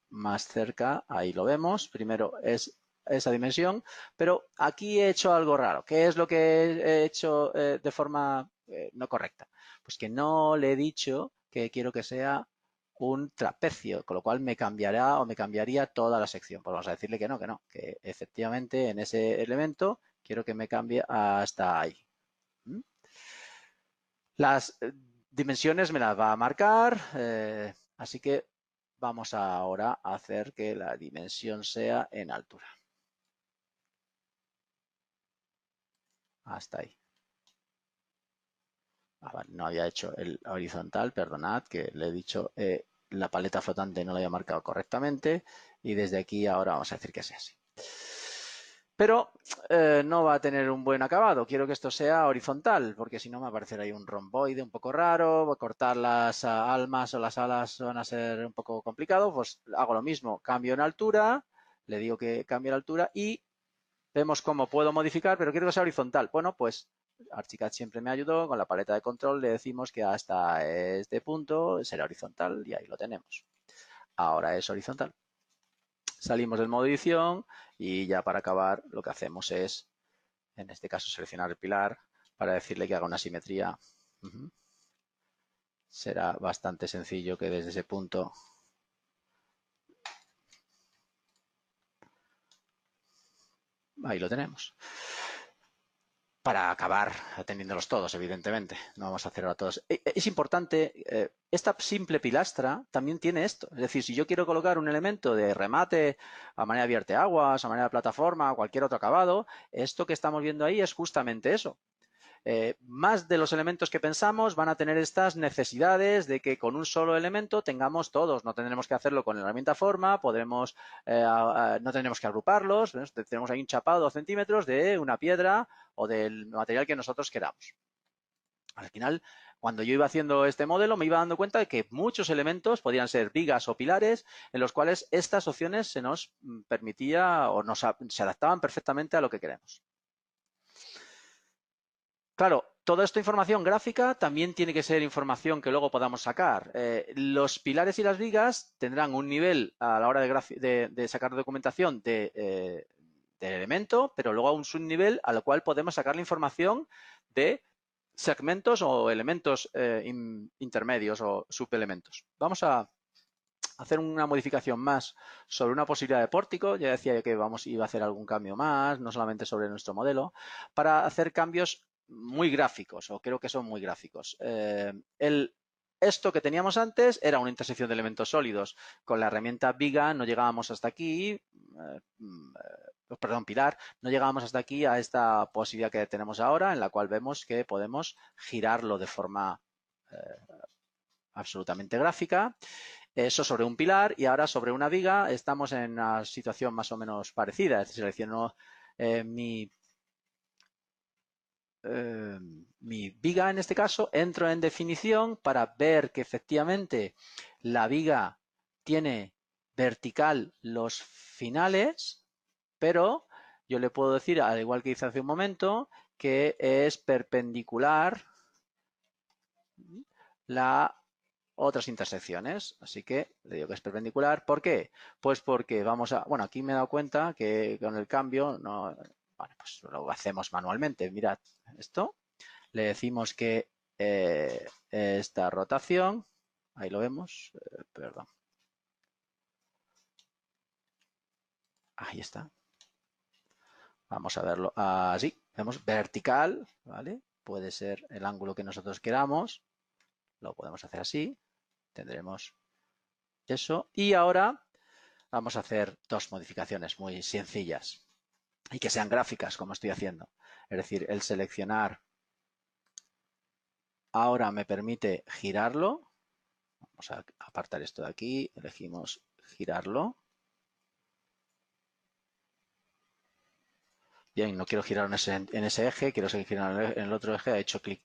más cerca, ahí lo vemos, primero es esa dimensión, pero aquí he hecho algo raro. ¿Qué es lo que he hecho de forma no correcta? Pues que no le he dicho que quiero que sea un trapecio, con lo cual me cambiará o me cambiaría toda la sección. Pues vamos a decirle que no, que efectivamente en ese elemento quiero que me cambie hasta ahí. Las dimensiones me las va a marcar, así que vamos ahora a hacer que la dimensión sea en altura. Hasta ahí. No había hecho el horizontal, perdonad, que le he dicho la paleta flotante no la había marcado correctamente y desde aquí ahora vamos a decir que sea así. Pero no va a tener un buen acabado. Quiero que esto sea horizontal, porque si no me aparecerá ahí un romboide un poco raro. Cortar las almas o las alas van a ser un poco complicado. Pues hago lo mismo, cambio en altura, le digo que cambie la altura y vemos cómo puedo modificar, pero quiero que sea horizontal. Bueno, pues Archicad siempre me ayudó. Con la paleta de control le decimos que hasta este punto será horizontal y ahí lo tenemos. Ahora es horizontal. Salimos del modo edición y ya para acabar lo que hacemos es, en este caso, seleccionar el pilar para decirle que haga una simetría. Será bastante sencillo que desde ese punto ahí lo tenemos. Para acabar atendiéndolos todos, evidentemente. No vamos a hacer a todos. Es importante, esta simple pilastra también tiene esto. Es decir, si yo quiero colocar un elemento de remate a manera de vierteaguas, a manera de plataforma, cualquier otro acabado, esto que estamos viendo ahí es justamente eso. Más de los elementos que pensamos van a tener estas necesidades de que con un solo elemento tengamos todos. No tendremos que hacerlo con la herramienta forma, podremos, no tendremos que agruparlos. Tenemos ahí un chapado de 2 centímetros de una piedra o del material que nosotros queramos. Al final, cuando yo iba haciendo este modelo, me iba dando cuenta de que muchos elementos podían ser vigas o pilares en los cuales estas opciones se nos permitía o se adaptaban perfectamente a lo que queremos. Claro, toda esta información gráfica también tiene que ser información que luego podamos sacar. Los pilares y las vigas tendrán un nivel a la hora de sacar documentación del elemento, pero luego un subnivel al cual podemos sacar la información de segmentos o elementos intermedios o subelementos. Vamos a hacer una modificación más sobre una posibilidad de pórtico. Ya decía que iba a hacer algún cambio más, no solamente sobre nuestro modelo, para hacer cambios muy gráficos, o creo que son muy gráficos. Esto que teníamos antes era una intersección de elementos sólidos. Con la herramienta viga no llegábamos hasta aquí, perdón, pilar, no llegábamos hasta aquí a esta posibilidad que tenemos ahora, en la cual vemos que podemos girarlo de forma absolutamente gráfica. Eso sobre un pilar y ahora sobre una viga estamos en una situación más o menos parecida. Selecciono mi viga en este caso, entro en definición para ver que efectivamente la viga tiene vertical los finales, pero yo le puedo decir, al igual que hice hace un momento, que es perpendicular la otras intersecciones. Así que le digo que es perpendicular. ¿Por qué? Pues porque vamos a... Bueno, aquí me he dado cuenta que con el cambio no... Bueno, pues lo hacemos manualmente. Mirad esto. Le decimos que esta rotación, ahí lo vemos, perdón. Ahí está. Vamos a verlo así. Vemos vertical, ¿vale? Puede ser el ángulo que nosotros queramos. Lo podemos hacer así. Tendremos eso. Y ahora vamos a hacer dos modificaciones muy sencillas y que sean gráficas, como estoy haciendo. Es decir, el seleccionar ahora me permite girarlo. Vamos a apartar esto de aquí. Elegimos girarlo. Bien, no quiero girar en ese eje, quiero seguir girando en el otro eje. He hecho clic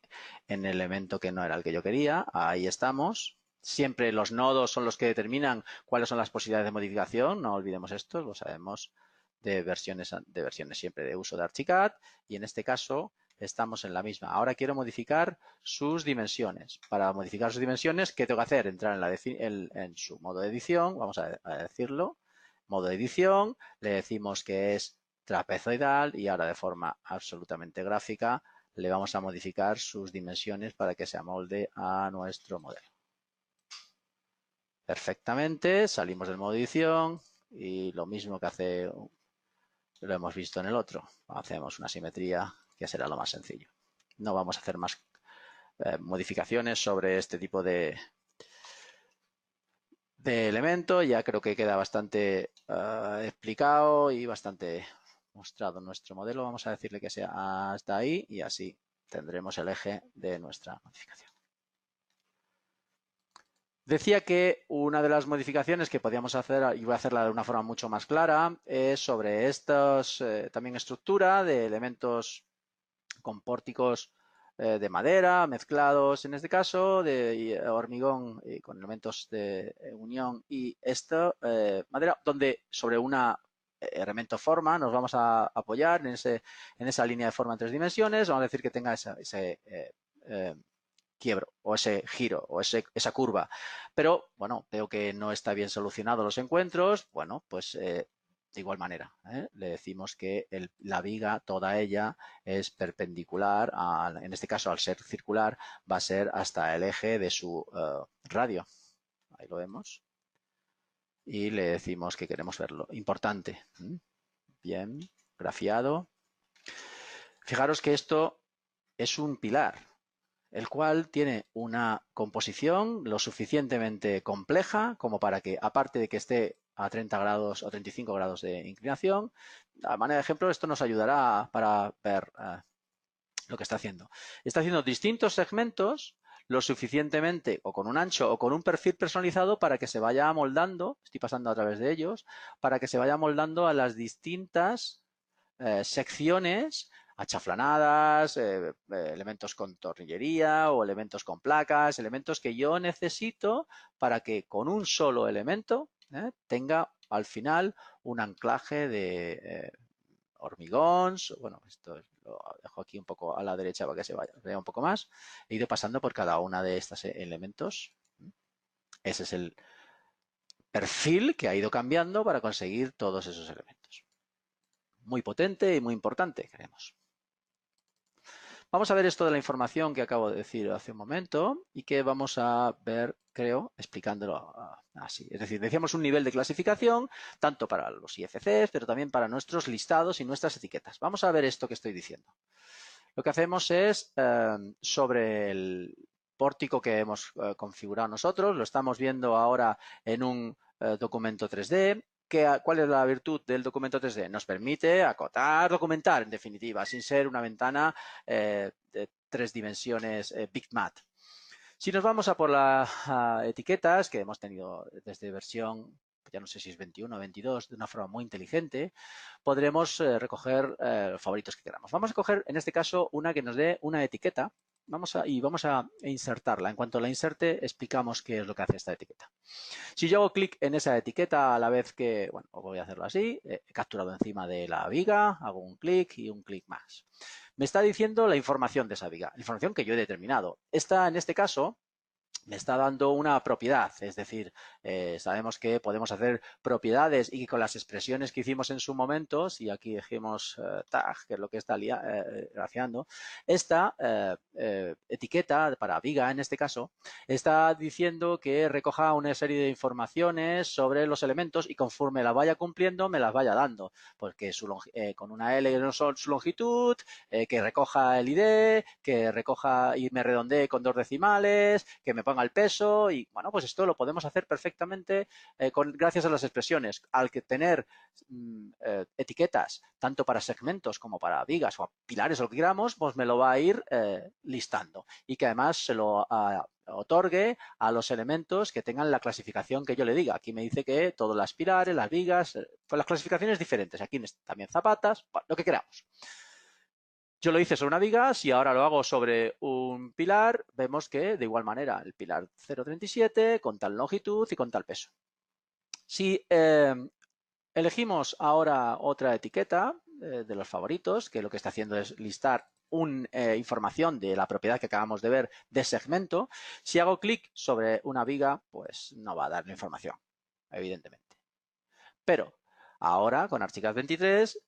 en el elemento que no era el que yo quería. Ahí estamos. Siempre los nodos son los que determinan cuáles son las posibilidades de modificación. No olvidemos esto, lo sabemos de versiones siempre de uso de Archicad. Y en este caso estamos en la misma. Ahora quiero modificar sus dimensiones. Para modificar sus dimensiones, ¿qué tengo que hacer? Entrar en su modo de edición. Vamos a decirlo. Modo de edición. Le decimos que es trapezoidal y ahora de forma absolutamente gráfica le vamos a modificar sus dimensiones para que se amolde a nuestro modelo. perfectamente, salimos del modo edición y lo mismo que lo hemos visto en el otro. Hacemos una simetría que será lo más sencillo. No vamos a hacer más modificaciones sobre este tipo de elemento. Ya creo que queda bastante explicado y bastante mostrado nuestro modelo. Vamos a decirle que sea hasta ahí y así tendremos el eje de nuestra modificación. Decía que una de las modificaciones que podíamos hacer, y voy a hacerla de una forma mucho más clara, es sobre estos también estructura de elementos con pórticos de madera mezclados, en este caso, de hormigón con elementos de unión y esto, madera, donde sobre una elemento forma nos vamos a apoyar en esa línea de forma en 3 dimensiones. Vamos a decir que tenga ese quiebro o ese giro o esa curva. Pero, bueno, veo que no está bien solucionado los encuentros. Bueno, pues de igual manera, le decimos que la viga, toda ella, es perpendicular, en este caso al ser circular, va a ser hasta el eje de su radio. Ahí lo vemos. Y le decimos que queremos verlo. Importante. Bien, grafiado. Fijaros que esto es un pilar, el cual tiene una composición lo suficientemente compleja como para que, aparte de que esté a 30 grados o 35 grados de inclinación, a manera de ejemplo, esto nos ayudará para ver lo que está haciendo. Está haciendo distintos segmentos lo suficientemente o con un ancho o con un perfil personalizado para que se vaya amoldando, estoy pasando a través de ellos, para que se vaya amoldando a las distintas secciones achaflanadas, elementos con tornillería o elementos con placas, elementos que yo necesito para que con un solo elemento tenga al final un anclaje de hormigón. Bueno, esto lo dejo aquí un poco a la derecha para que se vea un poco más. He ido pasando por cada una de estos elementos. Ese es el perfil que ha ido cambiando para conseguir todos esos elementos. Muy potente y muy importante, creemos. Vamos a ver esto de la información que acabo de decir hace un momento y que vamos a ver, creo, explicándolo así. Es decir, decíamos un nivel de clasificación tanto para los IFCs, pero también para nuestros listados y nuestras etiquetas. Vamos a ver esto que estoy diciendo. Lo que hacemos es, sobre el pórtico que hemos configurado nosotros, lo estamos viendo ahora en un documento 3D. ¿Cuál es la virtud del documento 3D? Nos permite acotar, documentar, en definitiva, sin ser una ventana de 3 dimensiones BigMat. Si nos vamos a por las etiquetas que hemos tenido desde versión, ya no sé si es 21 o 22, de una forma muy inteligente, podremos recoger los favoritos que queramos. Vamos a coger, en este caso, una que nos dé una etiqueta. Vamos a insertarla. En cuanto la inserte, explicamos qué es lo que hace esta etiqueta. Si yo hago clic en esa etiqueta a la vez que, bueno, voy a hacerlo así, he capturado encima de la viga, hago un clic y un clic más. Me está diciendo la información de esa viga, la información que yo he determinado. Esta, en este caso, me está dando una propiedad, es decir, sabemos que podemos hacer propiedades y que con las expresiones que hicimos en su momento, si aquí dejemos tag, que es lo que está grafiando, esta etiqueta para viga, en este caso, está diciendo que recoja una serie de informaciones sobre los elementos y conforme la vaya cumpliendo, me las vaya dando, porque con una L su longitud, que recoja el ID, que recoja y me redondee con 2 decimales, que me ponga el peso y, bueno, pues esto lo podemos hacer perfectamente gracias a las expresiones. Al que tener etiquetas tanto para segmentos como para vigas o pilares o lo que queramos, pues me lo va a ir listando y que además se lo otorgue a los elementos que tengan la clasificación que yo le diga. Aquí me dice que todos los pilares, las vigas, con las clasificaciones diferentes. Aquí también zapatas, bueno, lo que queramos. Yo lo hice sobre una viga, si ahora lo hago sobre un pilar, vemos que de igual manera el pilar 0,37 con tal longitud y con tal peso. Si elegimos ahora otra etiqueta de los favoritos, que lo que está haciendo es listar información de la propiedad que acabamos de ver de segmento, si hago clic sobre una viga, pues no va a dar la información, evidentemente. Pero ahora con Archicad 23,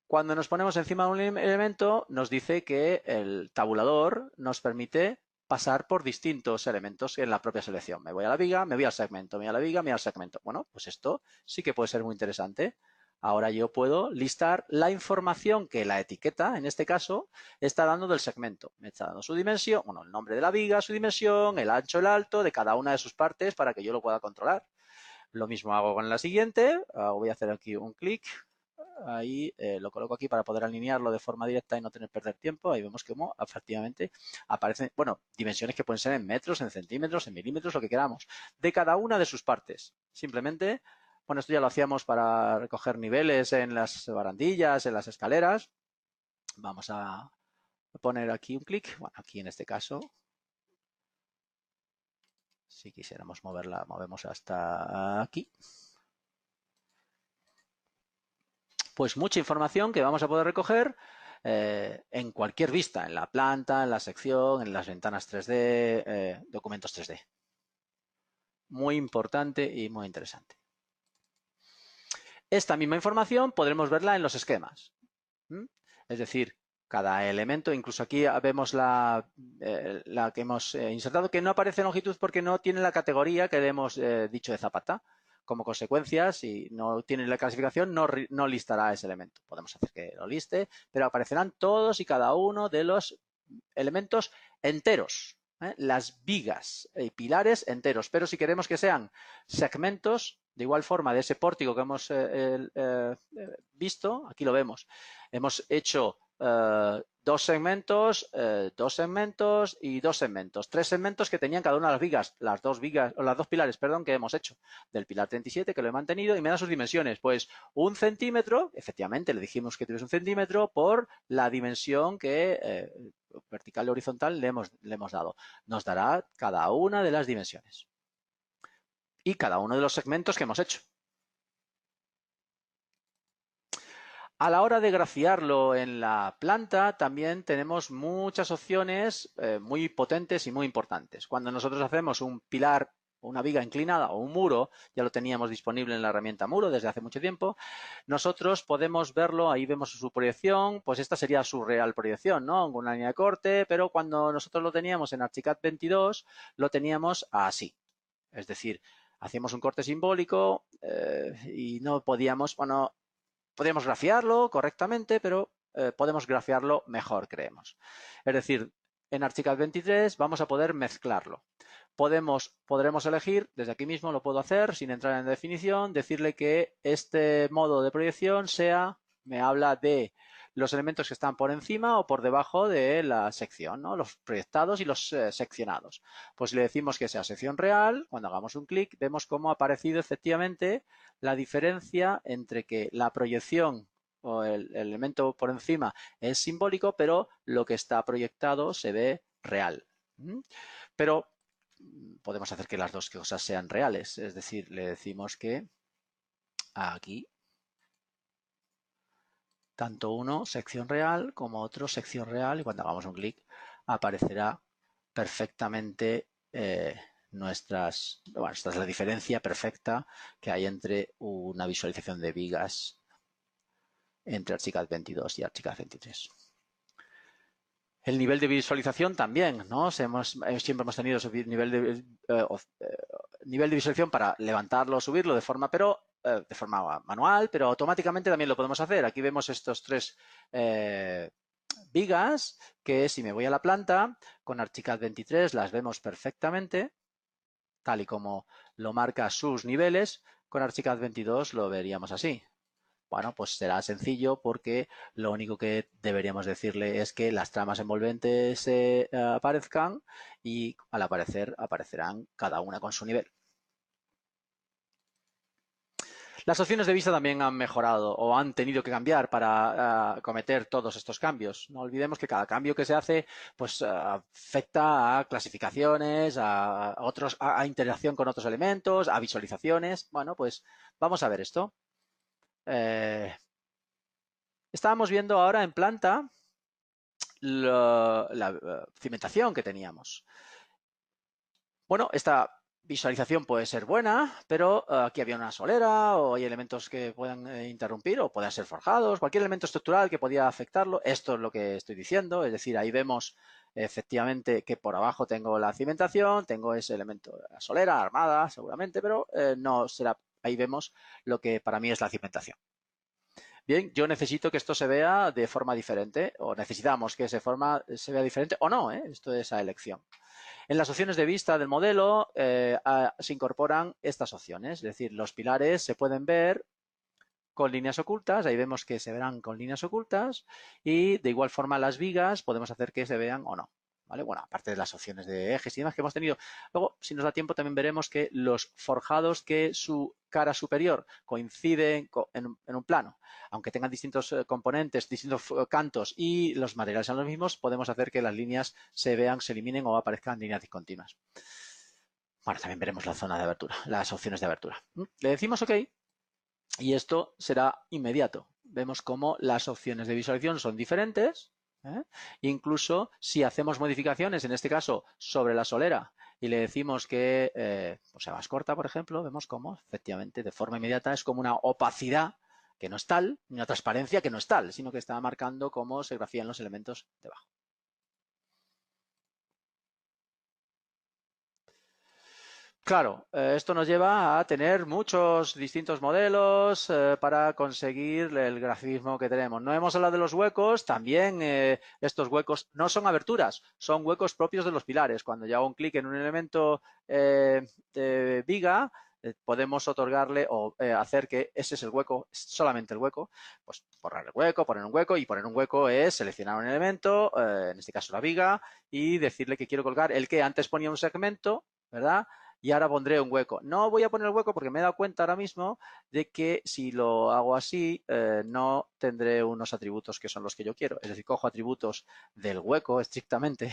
cuando nos ponemos encima de un elemento, nos dice que el tabulador nos permite pasar por distintos elementos en la propia selección. Me voy a la viga, me voy al segmento, me voy a la viga, me voy al segmento. Bueno, pues esto sí que puede ser muy interesante. Ahora yo puedo listar la información que la etiqueta, en este caso, está dando del segmento. Me está dando su dimensión, bueno, el nombre de la viga, su dimensión, el ancho, el alto de cada una de sus partes para que yo lo pueda controlar. Lo mismo hago con la siguiente. Voy a hacer aquí un clic. Ahí lo coloco aquí para poder alinearlo de forma directa y no tener que perder tiempo. Ahí vemos cómo efectivamente aparecen, bueno, dimensiones que pueden ser en metros, en centímetros, en milímetros, lo que queramos, de cada una de sus partes. Simplemente, bueno, esto ya lo hacíamos para recoger niveles en las barandillas, en las escaleras. Vamos a poner aquí un clic. Bueno, aquí en este caso, si quisiéramos moverla, movemos hasta aquí. Pues mucha información que vamos a poder recoger en cualquier vista, en la planta, en la sección, en las ventanas 3D, documentos 3D. Muy importante y muy interesante. Esta misma información podremos verla en los esquemas. Es decir, cada elemento, incluso aquí vemos la que hemos insertado, que no aparece en longitud porque no tiene la categoría que le hemos dicho de Zapata. Como consecuencia, si no tiene la clasificación, no listará ese elemento. Podemos hacer que lo liste, pero aparecerán todos y cada uno de los elementos enteros, las vigas y pilares enteros. Pero si queremos que sean segmentos, de igual forma de ese pórtico que hemos visto, aquí lo vemos. Hemos hecho dos segmentos y dos segmentos. Tres segmentos que tenían cada una de las vigas, las dos pilares, perdón, que hemos hecho. Del pilar 37, que lo he mantenido, y me da sus dimensiones. Pues 1 centímetro, efectivamente, le dijimos que tuviese 1 centímetro por la dimensión que vertical y horizontal le hemos dado. Nos dará cada una de las dimensiones. Y cada uno de los segmentos que hemos hecho. A la hora de grafiarlo en la planta también tenemos muchas opciones muy potentes y muy importantes. Cuando nosotros hacemos un pilar, una viga inclinada o un muro, ya lo teníamos disponible en la herramienta muro desde hace mucho tiempo, nosotros podemos verlo, ahí vemos su proyección, pues esta sería su real proyección, ¿no? Una línea de corte, pero cuando nosotros lo teníamos en Archicad 22, lo teníamos así. Es decir, hacíamos un corte simbólico y no podíamos, bueno, podríamos grafiarlo correctamente, pero podemos grafiarlo mejor, creemos. Es decir, en Archicad 23 vamos a poder mezclarlo. Podremos elegir, desde aquí mismo lo puedo hacer sin entrar en definición, decirle que este modo de proyección me habla de los elementos que están por encima o por debajo de la sección, ¿no? Los proyectados y los seccionados. Pues si le decimos que sea sección real, cuando hagamos un clic, vemos cómo ha aparecido efectivamente la diferencia entre que la proyección o el elemento por encima es simbólico, pero lo que está proyectado se ve real. Pero podemos hacer que las dos cosas sean reales, es decir, le decimos que aquí tanto uno sección real como otro sección real, y cuando hagamos un clic aparecerá perfectamente bueno, esta es la diferencia perfecta que hay entre una visualización de vigas entre Archicad 22 y Archicad 23. El nivel de visualización también, ¿no? Siempre hemos tenido ese nivel de visualización para levantarlo o subirlo de forma manual, pero automáticamente también lo podemos hacer. Aquí vemos estos tres vigas que si me voy a la planta, con Archicad 23 las vemos perfectamente, tal y como lo marca sus niveles. Con Archicad 22 lo veríamos así. Bueno, pues será sencillo porque lo único que deberíamos decirle es que las tramas envolventes aparezcan y al aparecer aparecerán cada una con su nivel. Las opciones de vista también han mejorado o han tenido que cambiar para cometer todos estos cambios. No olvidemos que cada cambio que se hace pues afecta a clasificaciones, a interacción con otros elementos, a visualizaciones. Bueno, pues vamos a ver esto. Estábamos viendo ahora en planta la cimentación que teníamos. Bueno, esta visualización puede ser buena, pero aquí había una solera o hay elementos que puedan interrumpir o puedan ser forjados, cualquier elemento estructural que podía afectarlo. Esto es lo que estoy diciendo, es decir, ahí vemos efectivamente que por abajo tengo la cimentación, tengo ese elemento, la solera, armada, seguramente, pero no será, ahí vemos lo que para mí es la cimentación. Bien, yo necesito que esto se vea de forma diferente, o necesitamos que se vea diferente, o no, esto es a elección. En las opciones de vista del modelo se incorporan estas opciones, es decir, los pilares se pueden ver con líneas ocultas, ahí vemos que se verán con líneas ocultas, y de igual forma las vigas podemos hacer que se vean o no. ¿Vale? Bueno, aparte de las opciones de ejes y demás que hemos tenido. Luego, si nos da tiempo, también veremos que los forjados que su cara superior coinciden en un plano, aunque tengan distintos componentes, distintos cantos y los materiales son los mismos, podemos hacer que las líneas se vean, se eliminen o aparezcan líneas discontinuas. Bueno, también veremos la zona de abertura, las opciones de abertura. Le decimos OK y esto será inmediato. Vemos cómo las opciones de visualización son diferentes. Incluso si hacemos modificaciones, en este caso sobre la solera, y le decimos que sea más corta, por ejemplo, vemos cómo efectivamente de forma inmediata es como una opacidad que no es tal, ni una transparencia que no es tal, sino que está marcando cómo se grafían los elementos debajo. Claro, esto nos lleva a tener muchos distintos modelos para conseguir el grafismo que tenemos. No hemos hablado de los huecos, también estos huecos no son aberturas, son huecos propios de los pilares. Cuando yo hago un clic en un elemento de viga, podemos otorgarle o hacer que ese es el hueco, solamente el hueco, pues borrar el hueco, poner un hueco, y poner un hueco es seleccionar un elemento, en este caso la viga, y decirle que quiero colgar el que antes ponía un segmento, ¿verdad? Y ahora pondré un hueco. No voy a poner el hueco porque me he dado cuenta ahora mismo de que si lo hago así no tendré unos atributos que son los que yo quiero. Es decir, cojo atributos del hueco estrictamente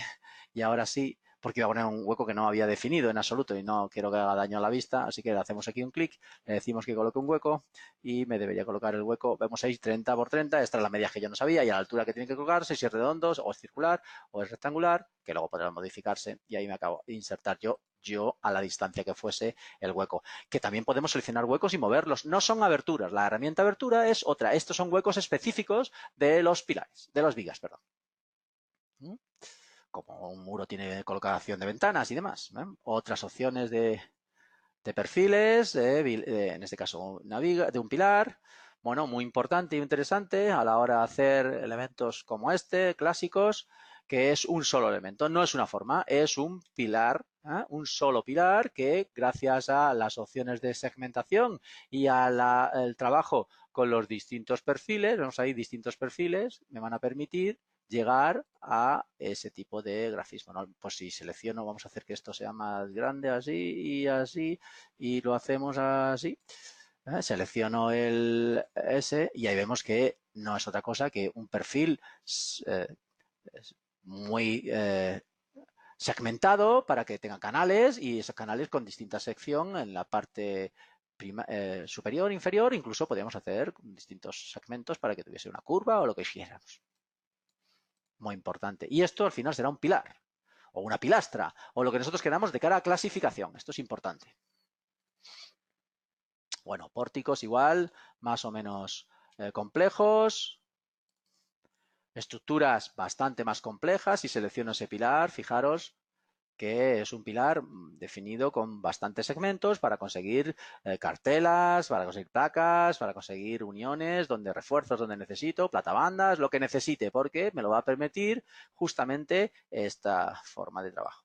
y ahora sí, porque iba a poner un hueco que no había definido en absoluto y no quiero que haga daño a la vista, así que le hacemos aquí un clic, le decimos que coloque un hueco y me debería colocar el hueco. Vemos ahí 30 por 30, esta es la media que yo no sabía y a la altura que tiene que colocarse, si es redondo o es circular o es rectangular, que luego podrá modificarse, y ahí me acabo de insertar yo a la distancia que fuese el hueco. Que también podemos seleccionar huecos y moverlos. No son aberturas. La herramienta abertura es otra. Estos son huecos específicos de los pilares, de las vigas, perdón. Como un muro tiene colocación de ventanas y demás. Otras opciones de perfiles, en este caso una viga, de un pilar. Bueno, muy importante y interesante a la hora de hacer elementos como este, clásicos, que es un solo elemento, no es una forma, es un pilar, un solo pilar que gracias a las opciones de segmentación y al trabajo con los distintos perfiles, vemos ahí distintos perfiles, me van a permitir llegar a ese tipo de grafismo, ¿no? Pues si selecciono, vamos a hacer que esto sea más grande así y así, y lo hacemos así. Selecciono el S y ahí vemos que no es otra cosa que un perfil muy segmentado para que tenga canales, y esos canales con distinta sección en la parte superior, inferior. Incluso podríamos hacer distintos segmentos para que tuviese una curva o lo que quisiéramos. Muy importante. Y esto al final será un pilar o una pilastra o lo que nosotros queramos de cara a clasificación. Esto es importante. Bueno, pórticos igual, más o menos complejos. Estructuras bastante más complejas. Si selecciono ese pilar, fijaros que es un pilar definido con bastantes segmentos para conseguir cartelas, para conseguir placas, para conseguir uniones, donde refuerzos donde necesito, platabandas, lo que necesite, porque me lo va a permitir justamente esta forma de trabajo.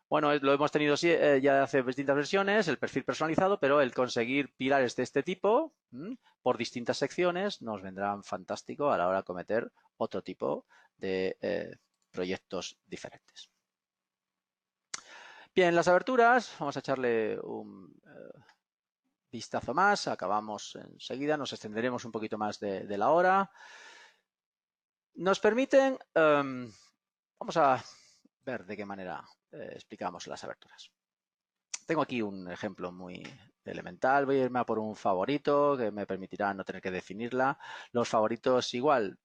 Bueno, lo hemos tenido ya hace distintas versiones, el perfil personalizado, pero el conseguir pilares de este tipo por distintas secciones nos vendrán fantástico a la hora de cometer otro tipo de proyectos diferentes. Bien, las aberturas, vamos a echarle un vistazo más, acabamos enseguida, nos extenderemos un poquito más de la hora. Nos permiten, vamos a ver de qué manera explicamos las aberturas. Tengo aquí un ejemplo muy elemental. Voy a irme a por un favorito que me permitirá no tener que definirla. Los favoritos igual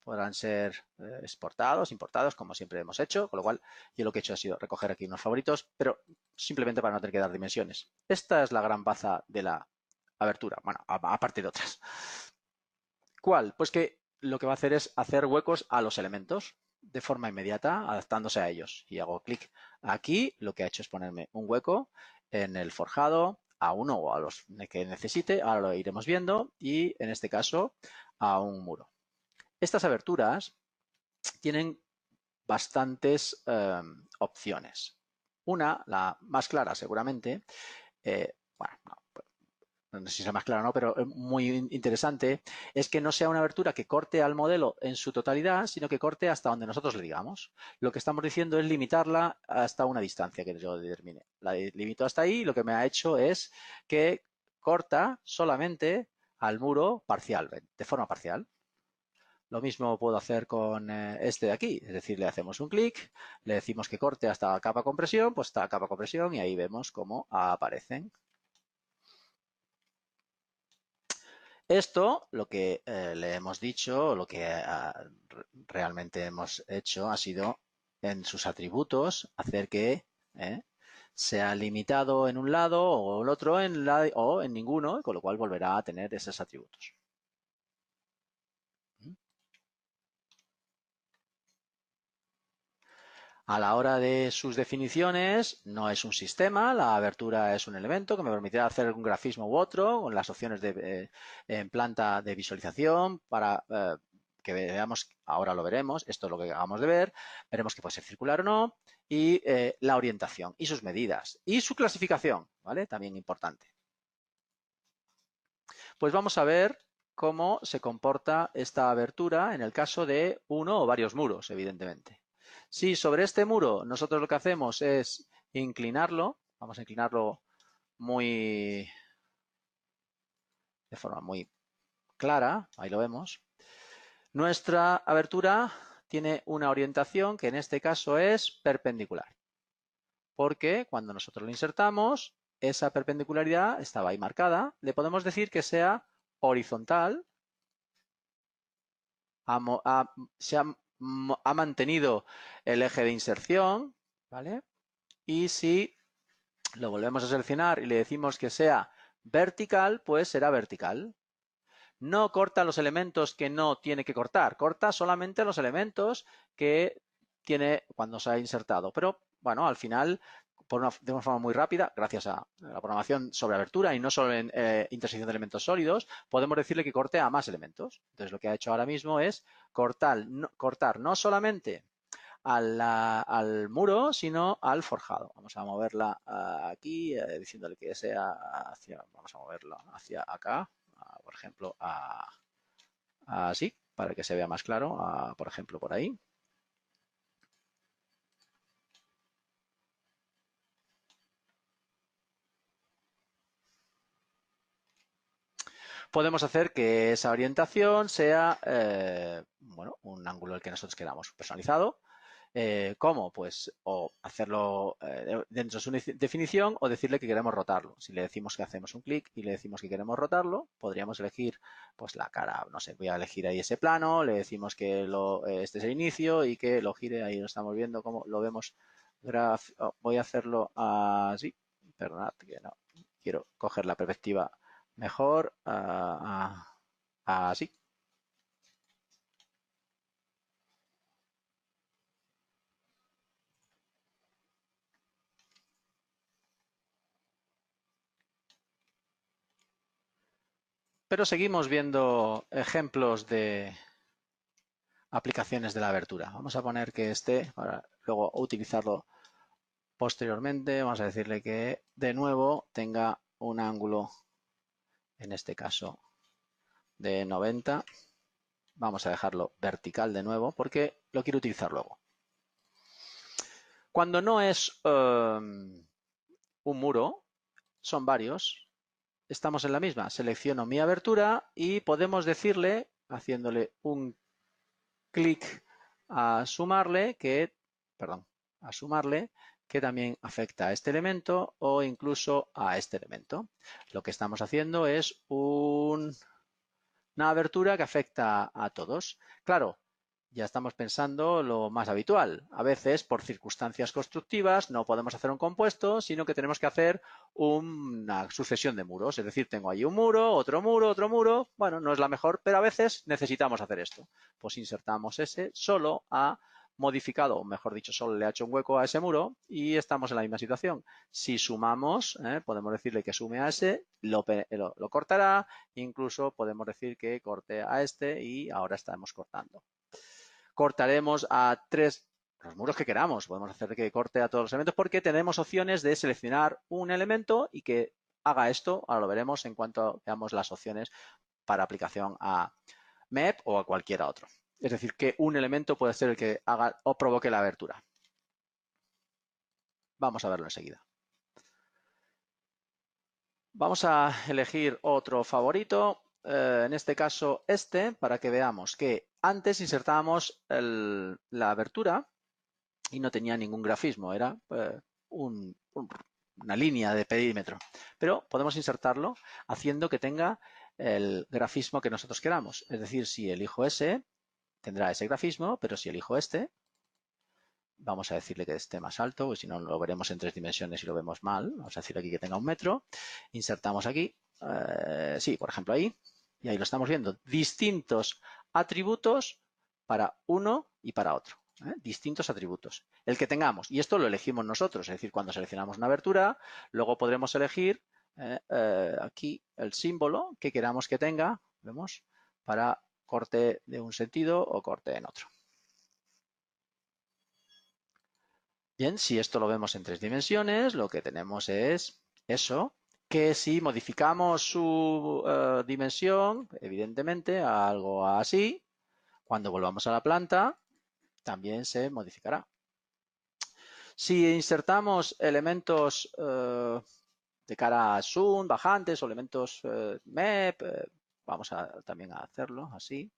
podrán ser exportados, importados, como siempre hemos hecho, con lo cual yo lo que he hecho ha sido recoger aquí unos favoritos, pero simplemente para no tener que dar dimensiones. Esta es la gran baza de la abertura, bueno, aparte de otras. ¿Cuál? Pues que lo que va a hacer es hacer huecos a los elementos. de forma inmediata, adaptándose a ellos. Y hago clic aquí, lo que ha hecho es ponerme un hueco en el forjado a uno o a los que necesite, ahora lo iremos viendo, y en este caso a un muro. Estas aberturas tienen bastantes opciones. Una, la más clara seguramente, bueno, no sé si es más claro o no, pero muy interesante, es que no sea una abertura que corte al modelo en su totalidad, sino que corte hasta donde nosotros le digamos. Lo que estamos diciendo es limitarla hasta una distancia que yo determine. La limito hasta ahí y lo que me ha hecho es que corta solamente al muro parcial, de forma parcial. Lo mismo puedo hacer con este de aquí, es decir, le hacemos un clic, le decimos que corte hasta capa compresión, pues está capa compresión y ahí vemos cómo aparecen. Esto, lo que le hemos dicho, lo que realmente hemos hecho ha sido en sus atributos hacer que sea limitado en un lado o el otro o en ninguno, con lo cual volverá a tener esos atributos. A la hora de sus definiciones, no es un sistema, la abertura es un elemento que me permitirá hacer un grafismo u otro con las opciones en planta de visualización para que veamos, ahora lo veremos, esto es lo que acabamos de ver, veremos que puede ser circular o no, y la orientación y sus medidas y su clasificación, ¿vale? También importante. Pues vamos a ver cómo se comporta esta abertura en el caso de uno o varios muros, evidentemente. Si sobre este muro nosotros lo que hacemos es inclinarlo, vamos a inclinarlo de forma muy clara, ahí lo vemos, nuestra abertura tiene una orientación que en este caso es perpendicular, porque cuando nosotros lo insertamos, esa perpendicularidad estaba ahí marcada, le podemos decir que sea horizontal, se ha mantenido el eje de inserción, ¿vale? Y si lo volvemos a seleccionar y le decimos que sea vertical, pues será vertical. No corta los elementos que no tiene que cortar, corta solamente los elementos que tiene cuando se ha insertado. Pero bueno, al final, de una forma muy rápida, gracias a la programación sobre abertura y no solo en intersección de elementos sólidos, podemos decirle que corte a más elementos. Entonces lo que ha hecho ahora mismo es cortar no solamente al muro, sino al forjado. Vamos a moverla aquí, diciéndole que sea vamos a moverla hacia acá, por ejemplo, así, para que se vea más claro, por ejemplo, por ahí. Podemos hacer que esa orientación sea, bueno, un ángulo el que nosotros queramos, personalizado. ¿Cómo? Pues o hacerlo dentro de su definición o decirle que queremos rotarlo. Si le decimos que hacemos un clic y le decimos que queremos rotarlo, podríamos elegir pues la cara, no sé, voy a elegir ahí ese plano, le decimos que este es el inicio y que lo gire, ahí lo estamos viendo como lo vemos. Voy a hacerlo así, perdonad que no, quiero coger la perspectiva mejor, así. Pero seguimos viendo ejemplos de aplicaciones de la abertura. Vamos a poner que esté, para luego utilizarlo posteriormente. Vamos a decirle que de nuevo tenga un ángulo, en este caso, de 90. Vamos a dejarlo vertical de nuevo porque lo quiero utilizar luego. Cuando no es un muro, son varios, estamos en la misma. Selecciono mi abertura y podemos decirle, haciéndole un clic a sumarle, que también afecta a este elemento o incluso a este elemento. Lo que estamos haciendo es una abertura que afecta a todos. Claro, ya estamos pensando lo más habitual. A veces, por circunstancias constructivas, no podemos hacer un compuesto, sino que tenemos que hacer una sucesión de muros. Es decir, tengo ahí un muro, otro muro, otro muro. Bueno, no es la mejor, pero a veces necesitamos hacer esto. Pues insertamos ese solo a modificado, o mejor dicho, solo le ha hecho un hueco a ese muro y estamos en la misma situación. Si sumamos, podemos decirle que sume a ese, lo cortará, incluso podemos decir que corte a este y ahora estamos cortando. Cortaremos a los muros que queramos. Podemos hacer que corte a todos los elementos porque tenemos opciones de seleccionar un elemento y que haga esto. Ahora lo veremos en cuanto veamos las opciones para aplicación a MEP o a cualquier otro. Es decir, que un elemento puede ser el que haga o provoque la abertura. Vamos a verlo enseguida. Vamos a elegir otro favorito, en este caso este, para que veamos que antes insertábamos la abertura y no tenía ningún grafismo, era una línea de perímetro. Pero podemos insertarlo haciendo que tenga el grafismo que nosotros queramos. Es decir, si elijo ese, tendrá ese grafismo, pero si elijo este, vamos a decirle que esté más alto, porque si no lo veremos en 3 dimensiones y lo vemos mal. Vamos a decir aquí que tenga 1 metro. Insertamos aquí, sí, por ejemplo ahí, y ahí lo estamos viendo. Distintos atributos para uno y para otro. Distintos atributos. El que tengamos, y esto lo elegimos nosotros, es decir, cuando seleccionamos una abertura, luego podremos elegir aquí el símbolo que queramos que tenga, vemos, para corte de un sentido o corte en otro. Bien, si esto lo vemos en 3 dimensiones, lo que tenemos es eso, que si modificamos su dimensión, evidentemente, a algo así, cuando volvamos a la planta, también se modificará. Si insertamos elementos de cara a zoom, bajantes o elementos MEP, vamos también a hacerlo así.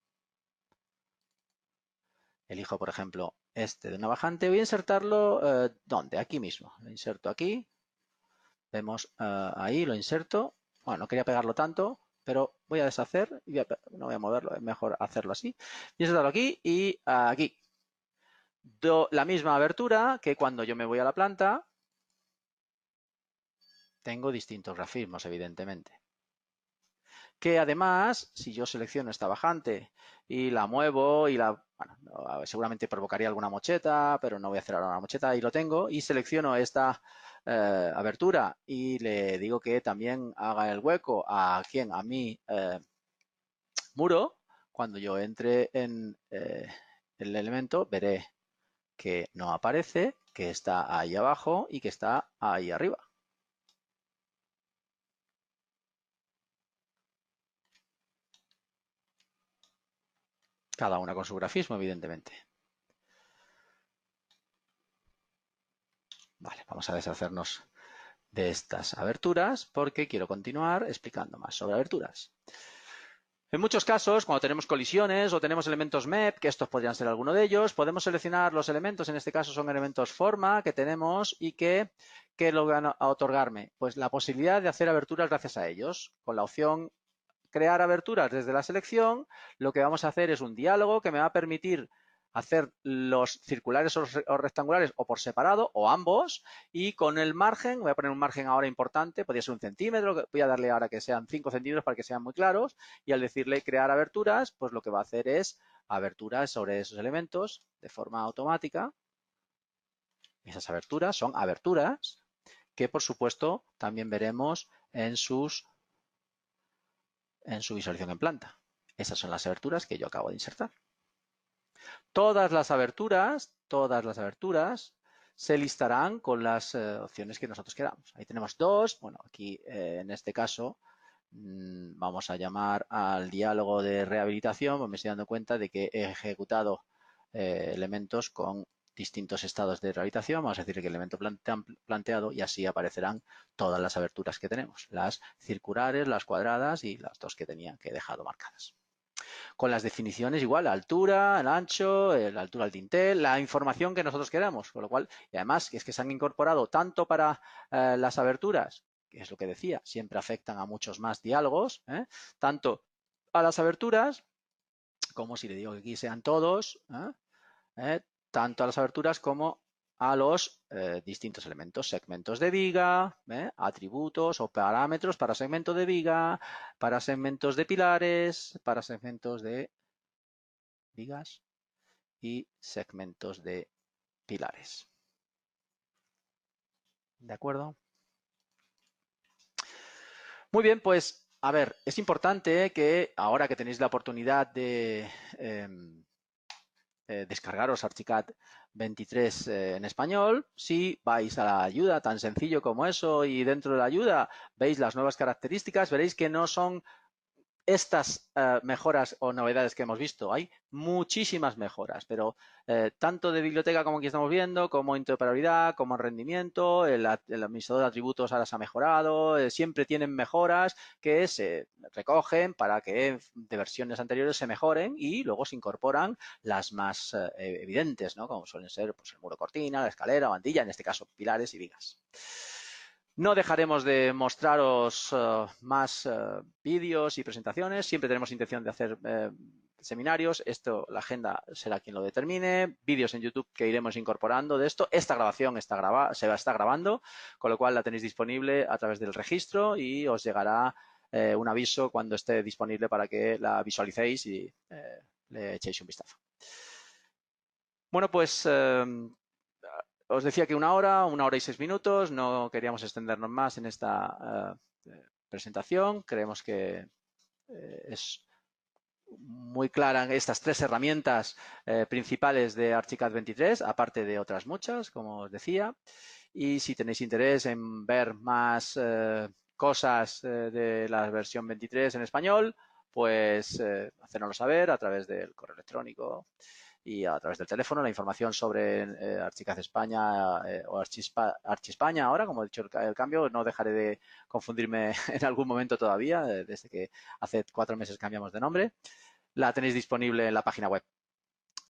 Elijo, por ejemplo, este de una bajante. Voy a insertarlo, ¿dónde? Aquí mismo. Lo inserto aquí. Vemos ahí, lo inserto. Bueno, no quería pegarlo tanto, pero voy a deshacer. No voy a moverlo, es mejor hacerlo así. Voy a insertarlo aquí y aquí. La misma abertura que cuando yo me voy a la planta, tengo distintos grafismos, evidentemente. Que además, si yo selecciono esta bajante y la muevo y bueno, seguramente provocaría alguna mocheta, pero no voy a hacer ahora una mocheta, y lo tengo, y selecciono esta abertura y le digo que también haga el hueco a mi muro. Cuando yo entre en el elemento, veré que no aparece, que está ahí abajo y que está ahí arriba. Cada una con su grafismo, evidentemente. Vale, vamos a deshacernos de estas aberturas porque quiero continuar explicando más sobre aberturas. En muchos casos, cuando tenemos colisiones o tenemos elementos MEP, que estos podrían ser alguno de ellos, podemos seleccionar los elementos, en este caso son elementos forma que tenemos y que lo van a otorgarme, pues la posibilidad de hacer aberturas gracias a ellos. Con la opción crear aberturas desde la selección, lo que vamos a hacer es un diálogo que me va a permitir hacer los circulares o rectangulares o por separado o ambos, y con el margen, voy a poner un margen ahora importante, podría ser 1 centímetro, voy a darle ahora que sean 5 centímetros para que sean muy claros, y al decirle crear aberturas, pues lo que va a hacer es aberturas sobre esos elementos de forma automática. Esas aberturas son aberturas que, por supuesto, también veremos en su visualización en planta. Esas son las aberturas que yo acabo de insertar. Todas las aberturas se listarán con las opciones que nosotros queramos. Ahí tenemos 2. Bueno, aquí en este caso vamos a llamar al diálogo de rehabilitación, pues me estoy dando cuenta de que he ejecutado elementos con distintos estados de rehabilitación. Vamos a decir que el elemento planteado, y así aparecerán todas las aberturas que tenemos, las circulares, las cuadradas y las 2 que tenía que he dejado marcadas. Con las definiciones igual, la altura, el ancho, la altura del dintel, la información que nosotros queramos, con lo cual, y además es que se han incorporado tanto para las aberturas, que es lo que decía, siempre afectan a muchos más diálogos, tanto a las aberturas, como si le digo que aquí sean todos, tanto a las aberturas como a los distintos elementos, segmentos de viga, atributos o parámetros para segmento de viga, para segmentos de pilares, para segmentos de vigas y segmentos de pilares. ¿De acuerdo? Muy bien, pues, a ver, es importante que ahora que tenéis la oportunidad de descargaros Archicad 23 en español, si vais a la ayuda, tan sencillo como eso, y dentro de la ayuda veis las nuevas características, veréis que no son estas mejoras o novedades que hemos visto. Hay muchísimas mejoras, pero tanto de biblioteca como aquí estamos viendo, como interoperabilidad, como en rendimiento, el administrador de atributos ahora se ha mejorado, siempre tienen mejoras que se recogen para que de versiones anteriores se mejoren y luego se incorporan las más evidentes, ¿no? Como suelen ser pues, el muro cortina, la escalera, bandilla, en este caso pilares y vigas. No dejaremos de mostraros más vídeos y presentaciones. Siempre tenemos intención de hacer seminarios. Esto, la agenda será quien lo determine. Vídeos en YouTube que iremos incorporando de esto. Esta grabación se está grabando, con lo cual la tenéis disponible a través del registro y os llegará un aviso cuando esté disponible para que la visualicéis y le echéis un vistazo. Bueno, pues os decía que una hora y 6 minutos. No queríamos extendernos más en esta presentación. Creemos que es muy clara estas tres herramientas principales de Archicad 23, aparte de otras muchas, como os decía. Y si tenéis interés en ver más cosas de la versión 23 en español, pues hacérnoslo saber a través del correo electrónico y a través del teléfono. La información sobre Archicad España o Archi España ahora, como he dicho el cambio, no dejaré de confundirme en algún momento todavía, desde que hace 4 meses cambiamos de nombre. La tenéis disponible en la página web